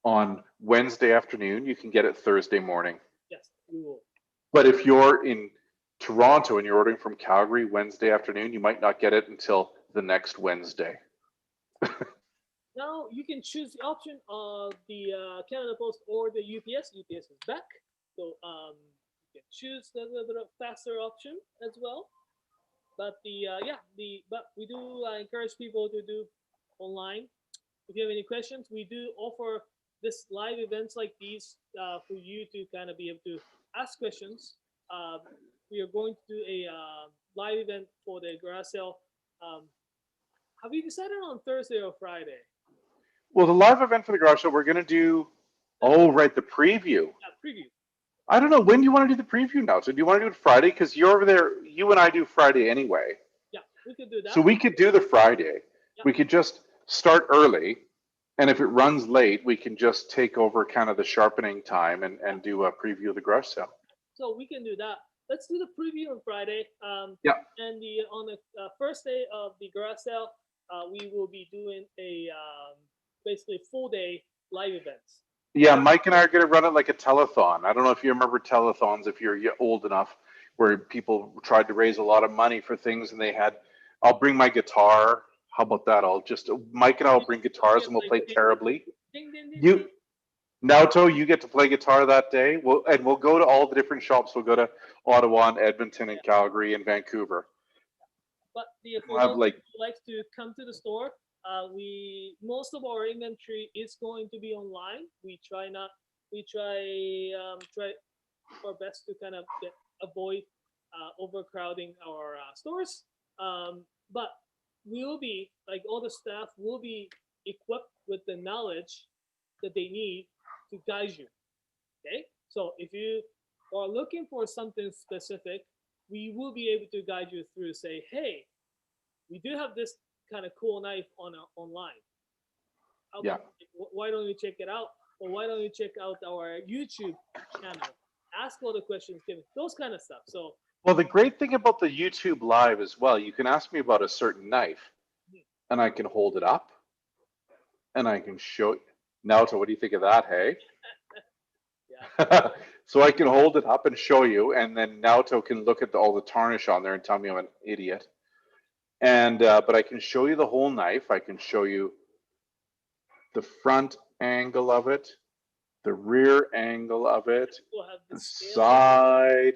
on Wednesday afternoon, you can get it Thursday morning. Yes, we will. But if you're in Toronto and you're ordering from Calgary Wednesday afternoon, you might not get it until the next Wednesday. Now you can choose the option of the Canada Post or the UPS. UPS is back, so you can choose the faster option as well. But but we do encourage people to do online. If you have any questions, we do offer this live events like these for you to kind of be able to ask questions. We are going to do a live event for the garage sale. Have you decided on Thursday or Friday? Well, the live event for the garage sale, we're going to do, the preview. Yeah, preview. I don't know. When do you want to do the preview now? So do you want to do it Friday? Because you're over there. You and I do Friday anyway. Yeah, we could do that. So we could do the Friday. Yeah. We could just start early. And if it runs late, we can just take over kind of the sharpening time and do a preview of the garage sale. So we can do that. Let's do the preview on Friday. And on the first day of the garage sale, we will be doing a basically full day live events. Yeah, Mike and I are going to run it like a telethon. I don't know if you remember telethons, if you're old enough, where people tried to raise a lot of money for things, and they had, I'll bring my guitar. How about that? Mike and I will bring guitars and we'll play terribly. Naoto, you get to play guitar that day. We'll go to all the different shops. We'll go to Ottawa and Edmonton and Calgary and Vancouver. But for those who like to come to the store, most of our inventory is going to be online. We try our best to kind of avoid overcrowding our stores. But we will be, like, all the staff will be equipped with the knowledge that they need to guide you. Okay, so if you are looking for something specific, we will be able to guide you through. Say, hey, we do have this kind of cool knife online. Why don't you check it out? Or why don't you check out our YouTube channel? Ask all the questions, those kind of stuff. So, well, the great thing about the YouTube live as well, you can ask me about a certain knife, and I can hold it up, and I can show you. Naoto, what do you think of that? Hey. Yeah. So I can hold it up and show you, and then Naoto can look at all the tarnish on there and tell me I'm an idiot. And but I can show you the whole knife. I can show you the front angle of it, the rear angle of it, We'll have the scale. side,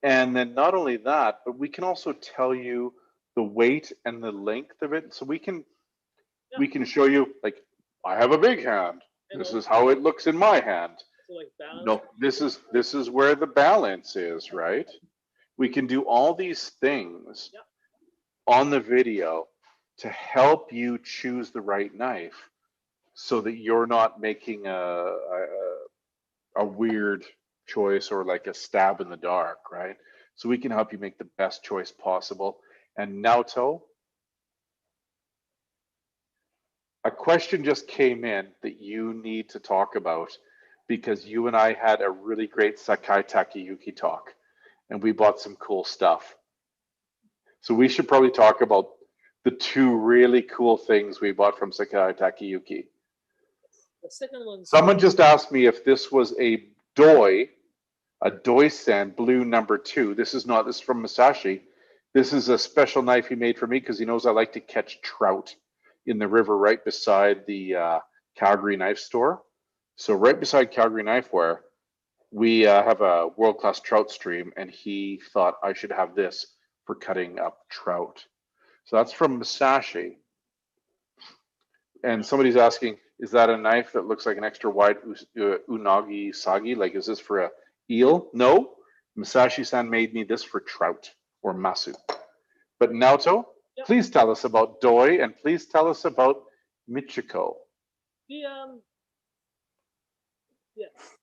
and then not only that, but we can also tell you the weight and the length of it. So we can show you, like, I have a big hand. This is how it looks in my hand. So like balance. No, this is where the balance is, right? We can do all these things on the video to help you choose the right knife, so that you're not making a weird choice or like a stab in the dark, right? So we can help you make the best choice possible. And Naoto, a question just came in that you need to talk about, because you and I had a really great Sakai Takayuki talk, and we bought some cool stuff. So we should probably talk about the two really cool things we bought from Sakai Takayuki. The second one. Someone just asked me if this was a Doi-san Blue #2. This is from Masashi. This is a special knife he made for me because he knows I like to catch trout in the river right beside the Calgary Knife Store. So right beside Calgary Knifeware, we have a world-class trout stream, and he thought I should have this for cutting up trout. So that's from Masashi. And somebody's asking, is that a knife that looks like an extra wide unagi sagi? Like, is this for a eel? No, Masashi-san made me this for trout, or masu. But Naoto, please tell us about Doi, and please tell us about Michiko. Yes.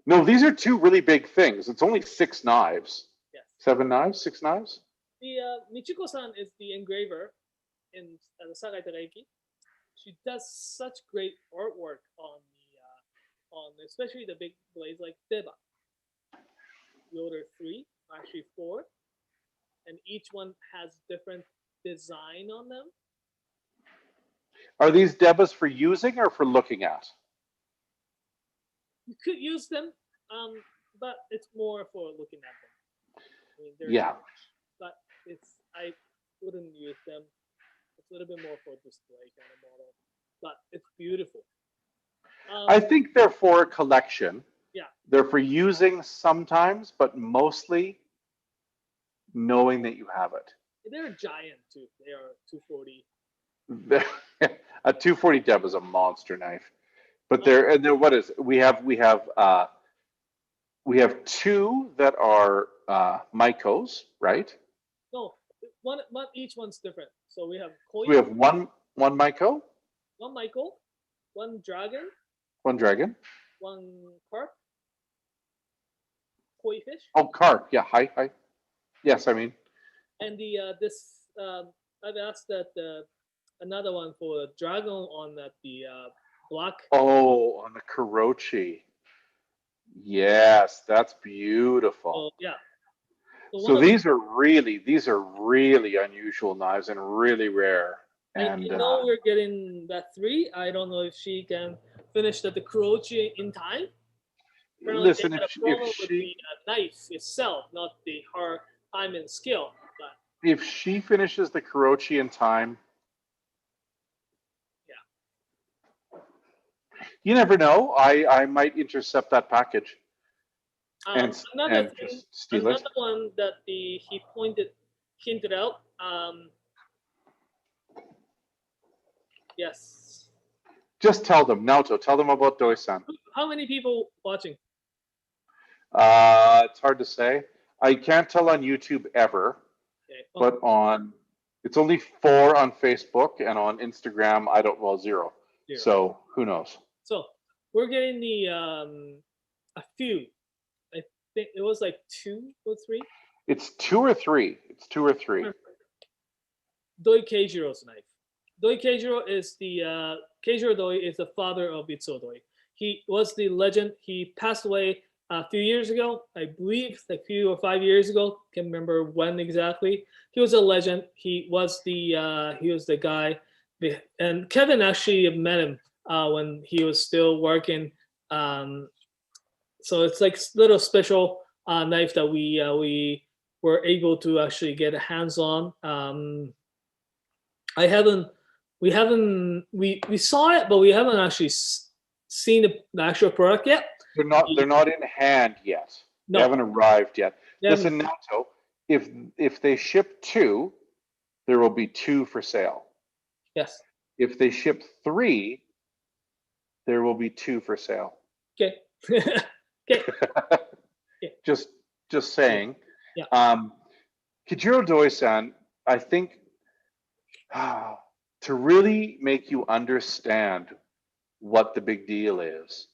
No, these are two really big things. It's only 6 knives. Yes. 7 knives? 6 knives? The Michiko-san is the engraver in the Sakai Takayuki. She does such great artwork on especially the big blades like Deba. You order 3, actually 4, and each one has different design on them. Are these Debas for using or for looking at? You could use them, but it's more for looking at them. I mean, Yeah. But I wouldn't use them. It's a little bit more for display kind of model, but it's beautiful. I think they're for a collection. Yeah. They're for using sometimes, but mostly knowing that you have it. They're giant too. They are 240. A 240 Deb is a monster knife. But they're what is it? We have 2 that are Maikos, right? No, one each one's different. So we have koi. We have one Maiko, one Maiko, one dragon, one dragon, one carp, koi fish. Oh, carp. Yeah, hi. Yes, I mean. And I've asked that another one for dragon on the block. Oh, on the Kurochi. Yes, that's beautiful. Oh, yeah. So these are really unusual knives and really rare. And we're getting that 3. I don't know if she can finish the Kurochi in time. Apparently listen, with the knife itself, not the hard time and skill. But if she finishes the Kurochi in time, you never know. I might intercept that package and just steal it. Another one that he hinted out. Yes. Just tell them, Naoto. Tell them about Doi-san. How many people watching? It's hard to say. I can't tell on YouTube ever, but it's only 4 on Facebook, and on Instagram, 0. So who knows? So we're getting a few. I think it was like 2 or 3. It's 2 or 3. It's 2 or 3. Doi Keijiro's knife. Doi Keijiro is Keijiro Doi is the father of Itsuo Doi. He was the legend. He passed away a few years ago, I believe, like 4 or 5 years ago. Can't remember when exactly. He was a legend. He was the guy, and Kevin actually met him when he was still working So it's like little special knife that we were able to actually get hands on. I haven't, we saw it, but we haven't actually seen the actual product yet. They're not in hand yet. They No, haven't arrived yet. they haven't. Listen, Nato, if they ship 2, there will be 2 for sale. Yes. If they ship 3, there will be 2 for sale. Okay. Okay. just saying. Yeah. Kajiro Doi-san, I think to really make you understand what the big deal is,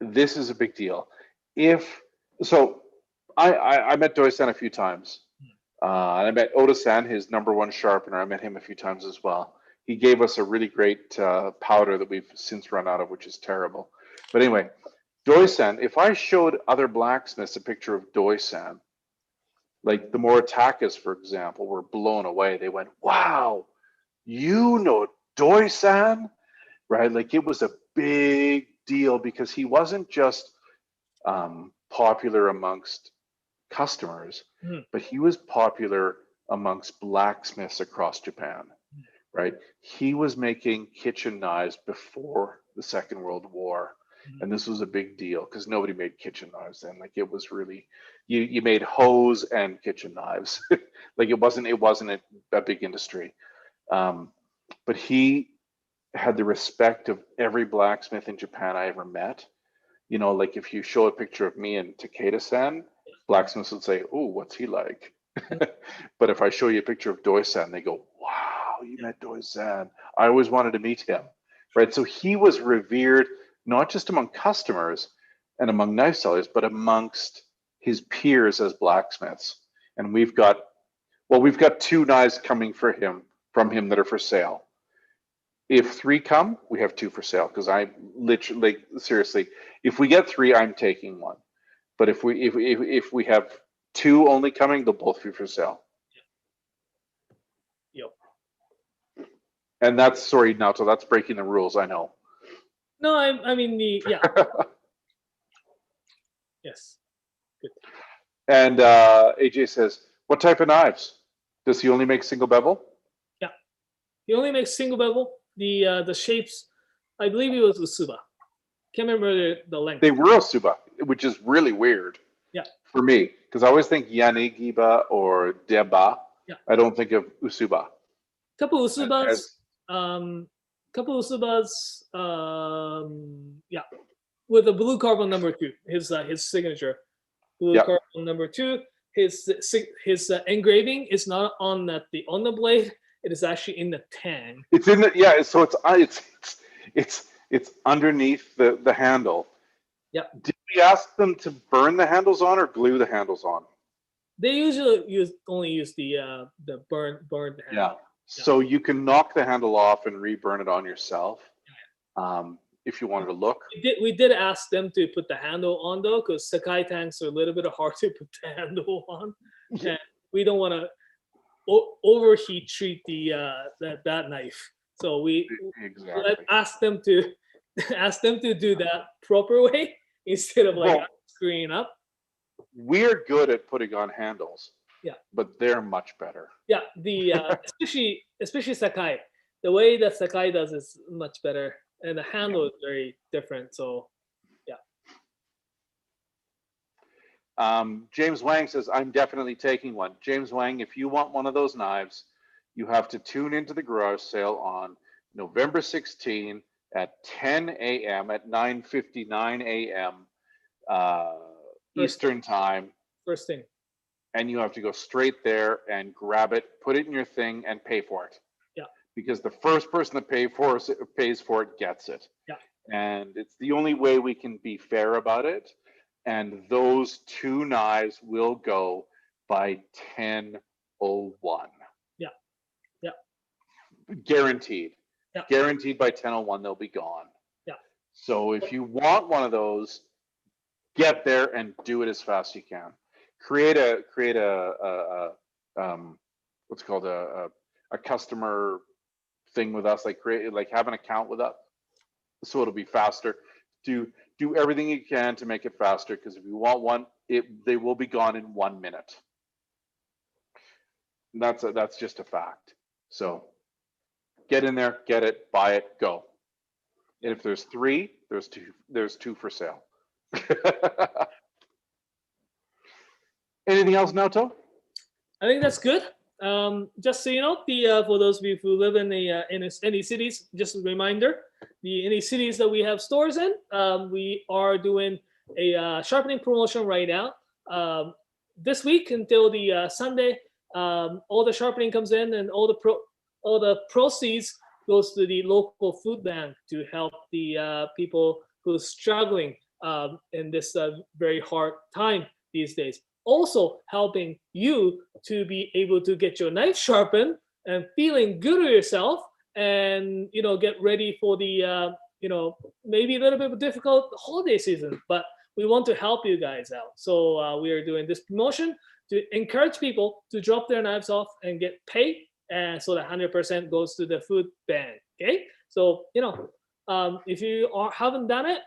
this is a big deal. If so, I met Doi-san a few times. And I met Oda-san, his #1 sharpener. I met him a few times as well. He gave us a really great powder that we've since run out of, which is terrible. But anyway, Doi-san, if I showed other blacksmiths a picture of Doi-san, like the Moritakas, for example, were blown away. They went, wow, you know Doi-san? Right? Like it was a big deal because he wasn't just popular amongst customers, but he was popular amongst blacksmiths across Japan, right? He was making kitchen knives before the Second World War. And this was a big deal because nobody made kitchen knives then. Like it was really, you made hose and kitchen knives. Like it wasn't a big industry. But he had the respect of every blacksmith in Japan I ever met. You know, like if you show a picture of me and Takeda-san, blacksmiths would say, "Oh, what's he like?" But if I show you a picture of Doi-san, they go, "Wow, you met Doi-san. I always wanted to meet him." Right? So he was revered not just among customers and among knife sellers, but amongst his peers as blacksmiths. And we've got 2 knives coming from him that are for sale. If 3 come, we have 2 for sale because I literally, seriously, if we get 3, I'm taking 1. But if we have 2 only coming, they'll both be for sale. Yep. And that's, sorry, Naoto, that's breaking the rules, I know. No, I mean yeah. Yes. Good. And AJ says, what type of knives? Does he only make single bevel? Yeah. He only makes single bevel. The shapes, I believe it was Usuba. Can't remember the length. They were Osuba, which is really weird. Yeah. For me, because I always think Yanigiba or Deba. Yeah. I don't think of Usuba. Couple Usubas. Yeah, with the blue carbon #2, his signature, blue carbon #2. His engraving is not on the blade. It is actually in the tang. It's in the So it's underneath the handle. Yeah. Did we ask them to burn the handles on or glue the handles on? They usually only use the burned handle. Yeah. So you can knock the handle off and reburn it on yourself, if you wanted to look. We did ask them to put the handle on though, because Sakai tanks are a little bit hard to put the handle on, and we don't want to overheat treat that knife. So we asked them to do that proper way instead of like screwing up. We're good at putting on handles. Yeah. But they're much better. Yeah, especially Sakai. The way that Sakai does is much better, and the handle is very different. So, yeah. James Wang says, I'm definitely taking one. James Wang, if you want one of those knives, you have to tune into the garage sale on November 16 at 10 a.m. at 9:59 a.m. Eastern time. First thing. And you have to go straight there and grab it, put it in your thing, and pay for it. Yeah. Because the first person that pays for it gets it. Yeah. And it's the only way we can be fair about it. And those 2 knives will go by 10:01. Yeah. Yeah. Guaranteed. Yeah. Guaranteed by 10:01 they'll be gone. Yeah. So if you want one of those, get there and do it as fast as you can. Create a what's called a customer thing with us, like have an account with us, so it'll be faster. Do do everything you can to make it faster, because if you want one, they will be gone in 1 minute. And that's just a fact. So get in there, get it, buy it, go. And if there's 3, there's two for sale. Anything else, Naoto? I think that's good. Just so you know, the for those of you who live in any cities, just a reminder, any cities that we have stores in, we are doing a sharpening promotion right now. This week until the Sunday, all the sharpening comes in, and all the proceeds goes to the local food bank to help the people who are struggling in this very hard time these days. Also helping you to be able to get your knife sharpened and feeling good with yourself, and get ready for the maybe a little bit of a difficult holiday season, but we want to help you guys out. So we are doing this promotion to encourage people to drop their knives off and get paid, and so that 100% goes to the food bank. Okay, so if you haven't done it,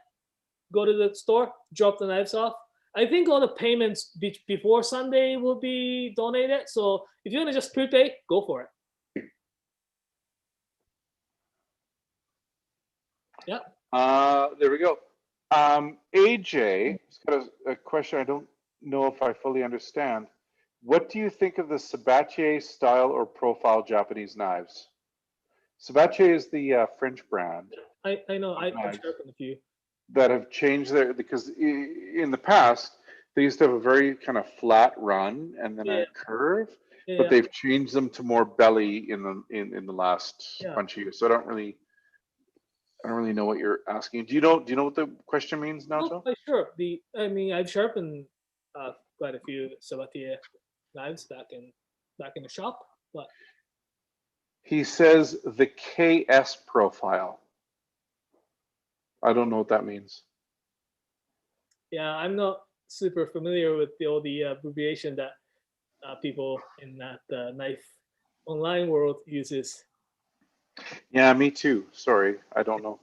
go to the store, drop the knives off. I think all the payments before Sunday will be donated. So if you want to just prepay, go for it. Yeah. There we go. AJ has got a question I don't know if I fully understand. What do you think of the Sabatier style or profile Japanese knives? Sabatier is the French brand. I know. I've sharpened a few. That have changed because in the past they used to have a very kind of flat run and then a curve, but they've changed them to more belly in the last bunch of years. So I don't really know what you're asking. Do you know what the question means, Naoto? Oh, sure. I've sharpened quite a few Sabatier knives back in the shop. But he says the KS profile. I don't know what that means. Yeah, I'm not super familiar with all the abbreviation that people in that knife online world uses. Yeah, me too. Sorry, I don't know.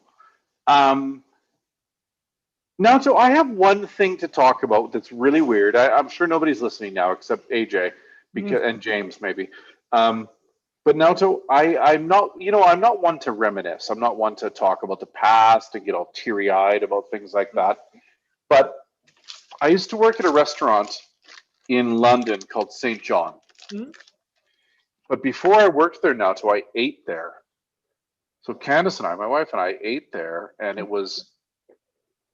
Naoto, I have one thing to talk about that's really weird. I'm sure nobody's listening now except AJ and James maybe. But Naoto, I'm not one to reminisce. I'm not one to talk about the past and get all teary-eyed about things like that. But I used to work at a restaurant in London called St. John. But before I worked there, Naoto, I ate there. So Candace and I, my wife and I, ate there, and it was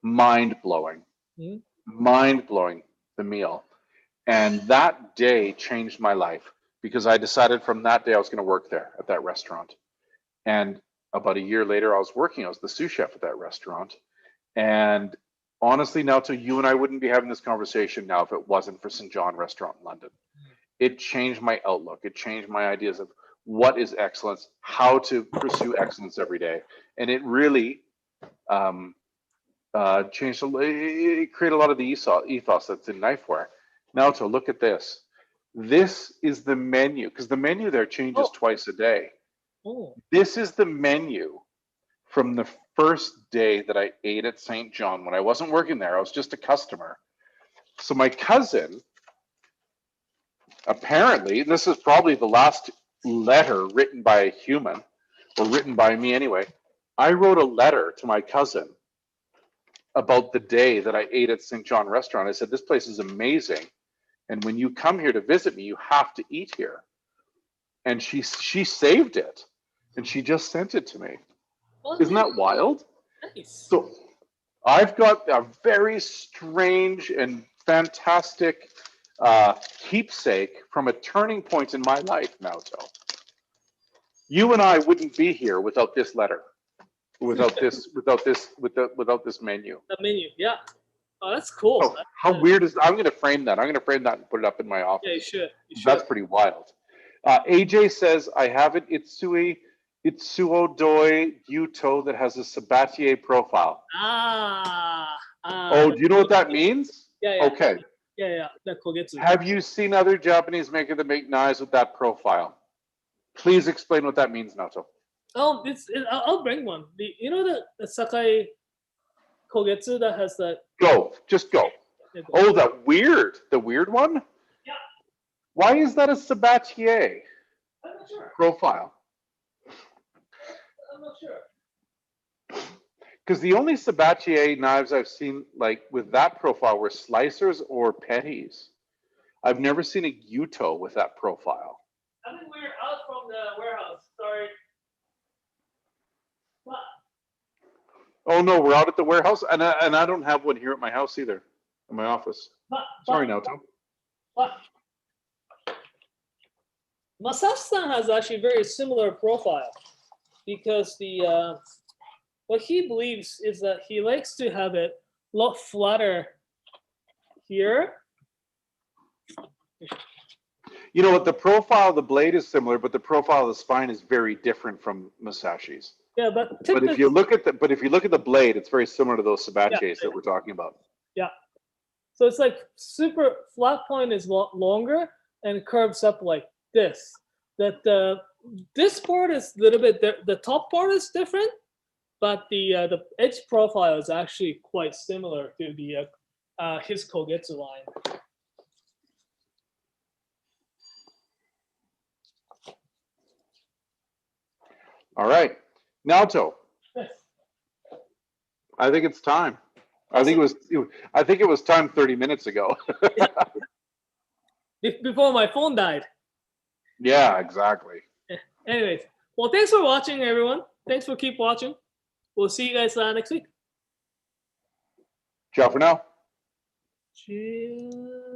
mind-blowing. Mind-blowing, the meal. And that day changed my life, because I decided from that day I was going to work there at that restaurant. And about a year later, I was the sous chef at that restaurant. And honestly, Naoto, you and I wouldn't be having this conversation now if it wasn't for St. John Restaurant in London. It changed my outlook. It changed my ideas of what is excellence, how to pursue excellence every day. And it really changed, it created a lot of the ethos that's in knifeware. Naoto, look at this. This is the menu, because the menu there changes twice a day. This is the menu from the first day that I ate at St. John. When I wasn't working there, I was just a customer. So my cousin, apparently, this is probably the last letter written by a human, or written by me anyway. I wrote a letter to my cousin about the day that I ate at St. John Restaurant. I said, this place is amazing. And when you come here to visit me, you have to eat here. And she saved it, and she just sent it to me. Isn't that wild? Nice. So I've got a very strange and fantastic keepsake from a turning point in my life, Naoto. You and I wouldn't be here without this letter, without this menu. The menu, yeah. Oh, that's cool. Oh, how weird is that? I'm going to frame that. And put it up in my office. Yeah, you should. That's pretty wild. AJ says, I have an Itsuo Doi Yuto that has a Sabatier profile. Do you know what that means? Yeah. Okay. Yeah. That Kogetsu. Have you seen other Japanese makers that make knives with that profile? Please explain what that means, Naoto. Oh, I'll bring one. The Sakai Kogetsu that has that. Go. Just go. Oh, the weird one? Yeah. Why is that a Sabatier I'm not sure. profile? I'm not sure. Because the only Sabatier knives I've seen like with that profile were slicers or petties. I've never seen a Yuto with that profile. I think we're out from the warehouse. Sorry. What? Oh no, we're out at the warehouse, and I don't have one here at my house either, in my office. Sorry, Naoto. But Masashi-san has actually a very similar profile because the what he believes is that he likes to have it a lot flatter here. You know what? The profile of the blade is similar, but the profile of the spine is very different from Masashi's. Yeah, but if you look at the blade, it's very similar to those Sabatiers that we're talking about. Yeah. So it's like super flat point is longer and curves up like this. That this part is a little bit the top part is different, but the edge profile is actually quite similar to the his Kogetsu line. All right, Naoto. Yes. I think it's time. I think it was time 30 minutes ago. Before my phone died. Yeah, exactly. Anyways, well, thanks for watching, everyone. Thanks for keep watching. We'll see you guys next week. Ciao for now. Cheers.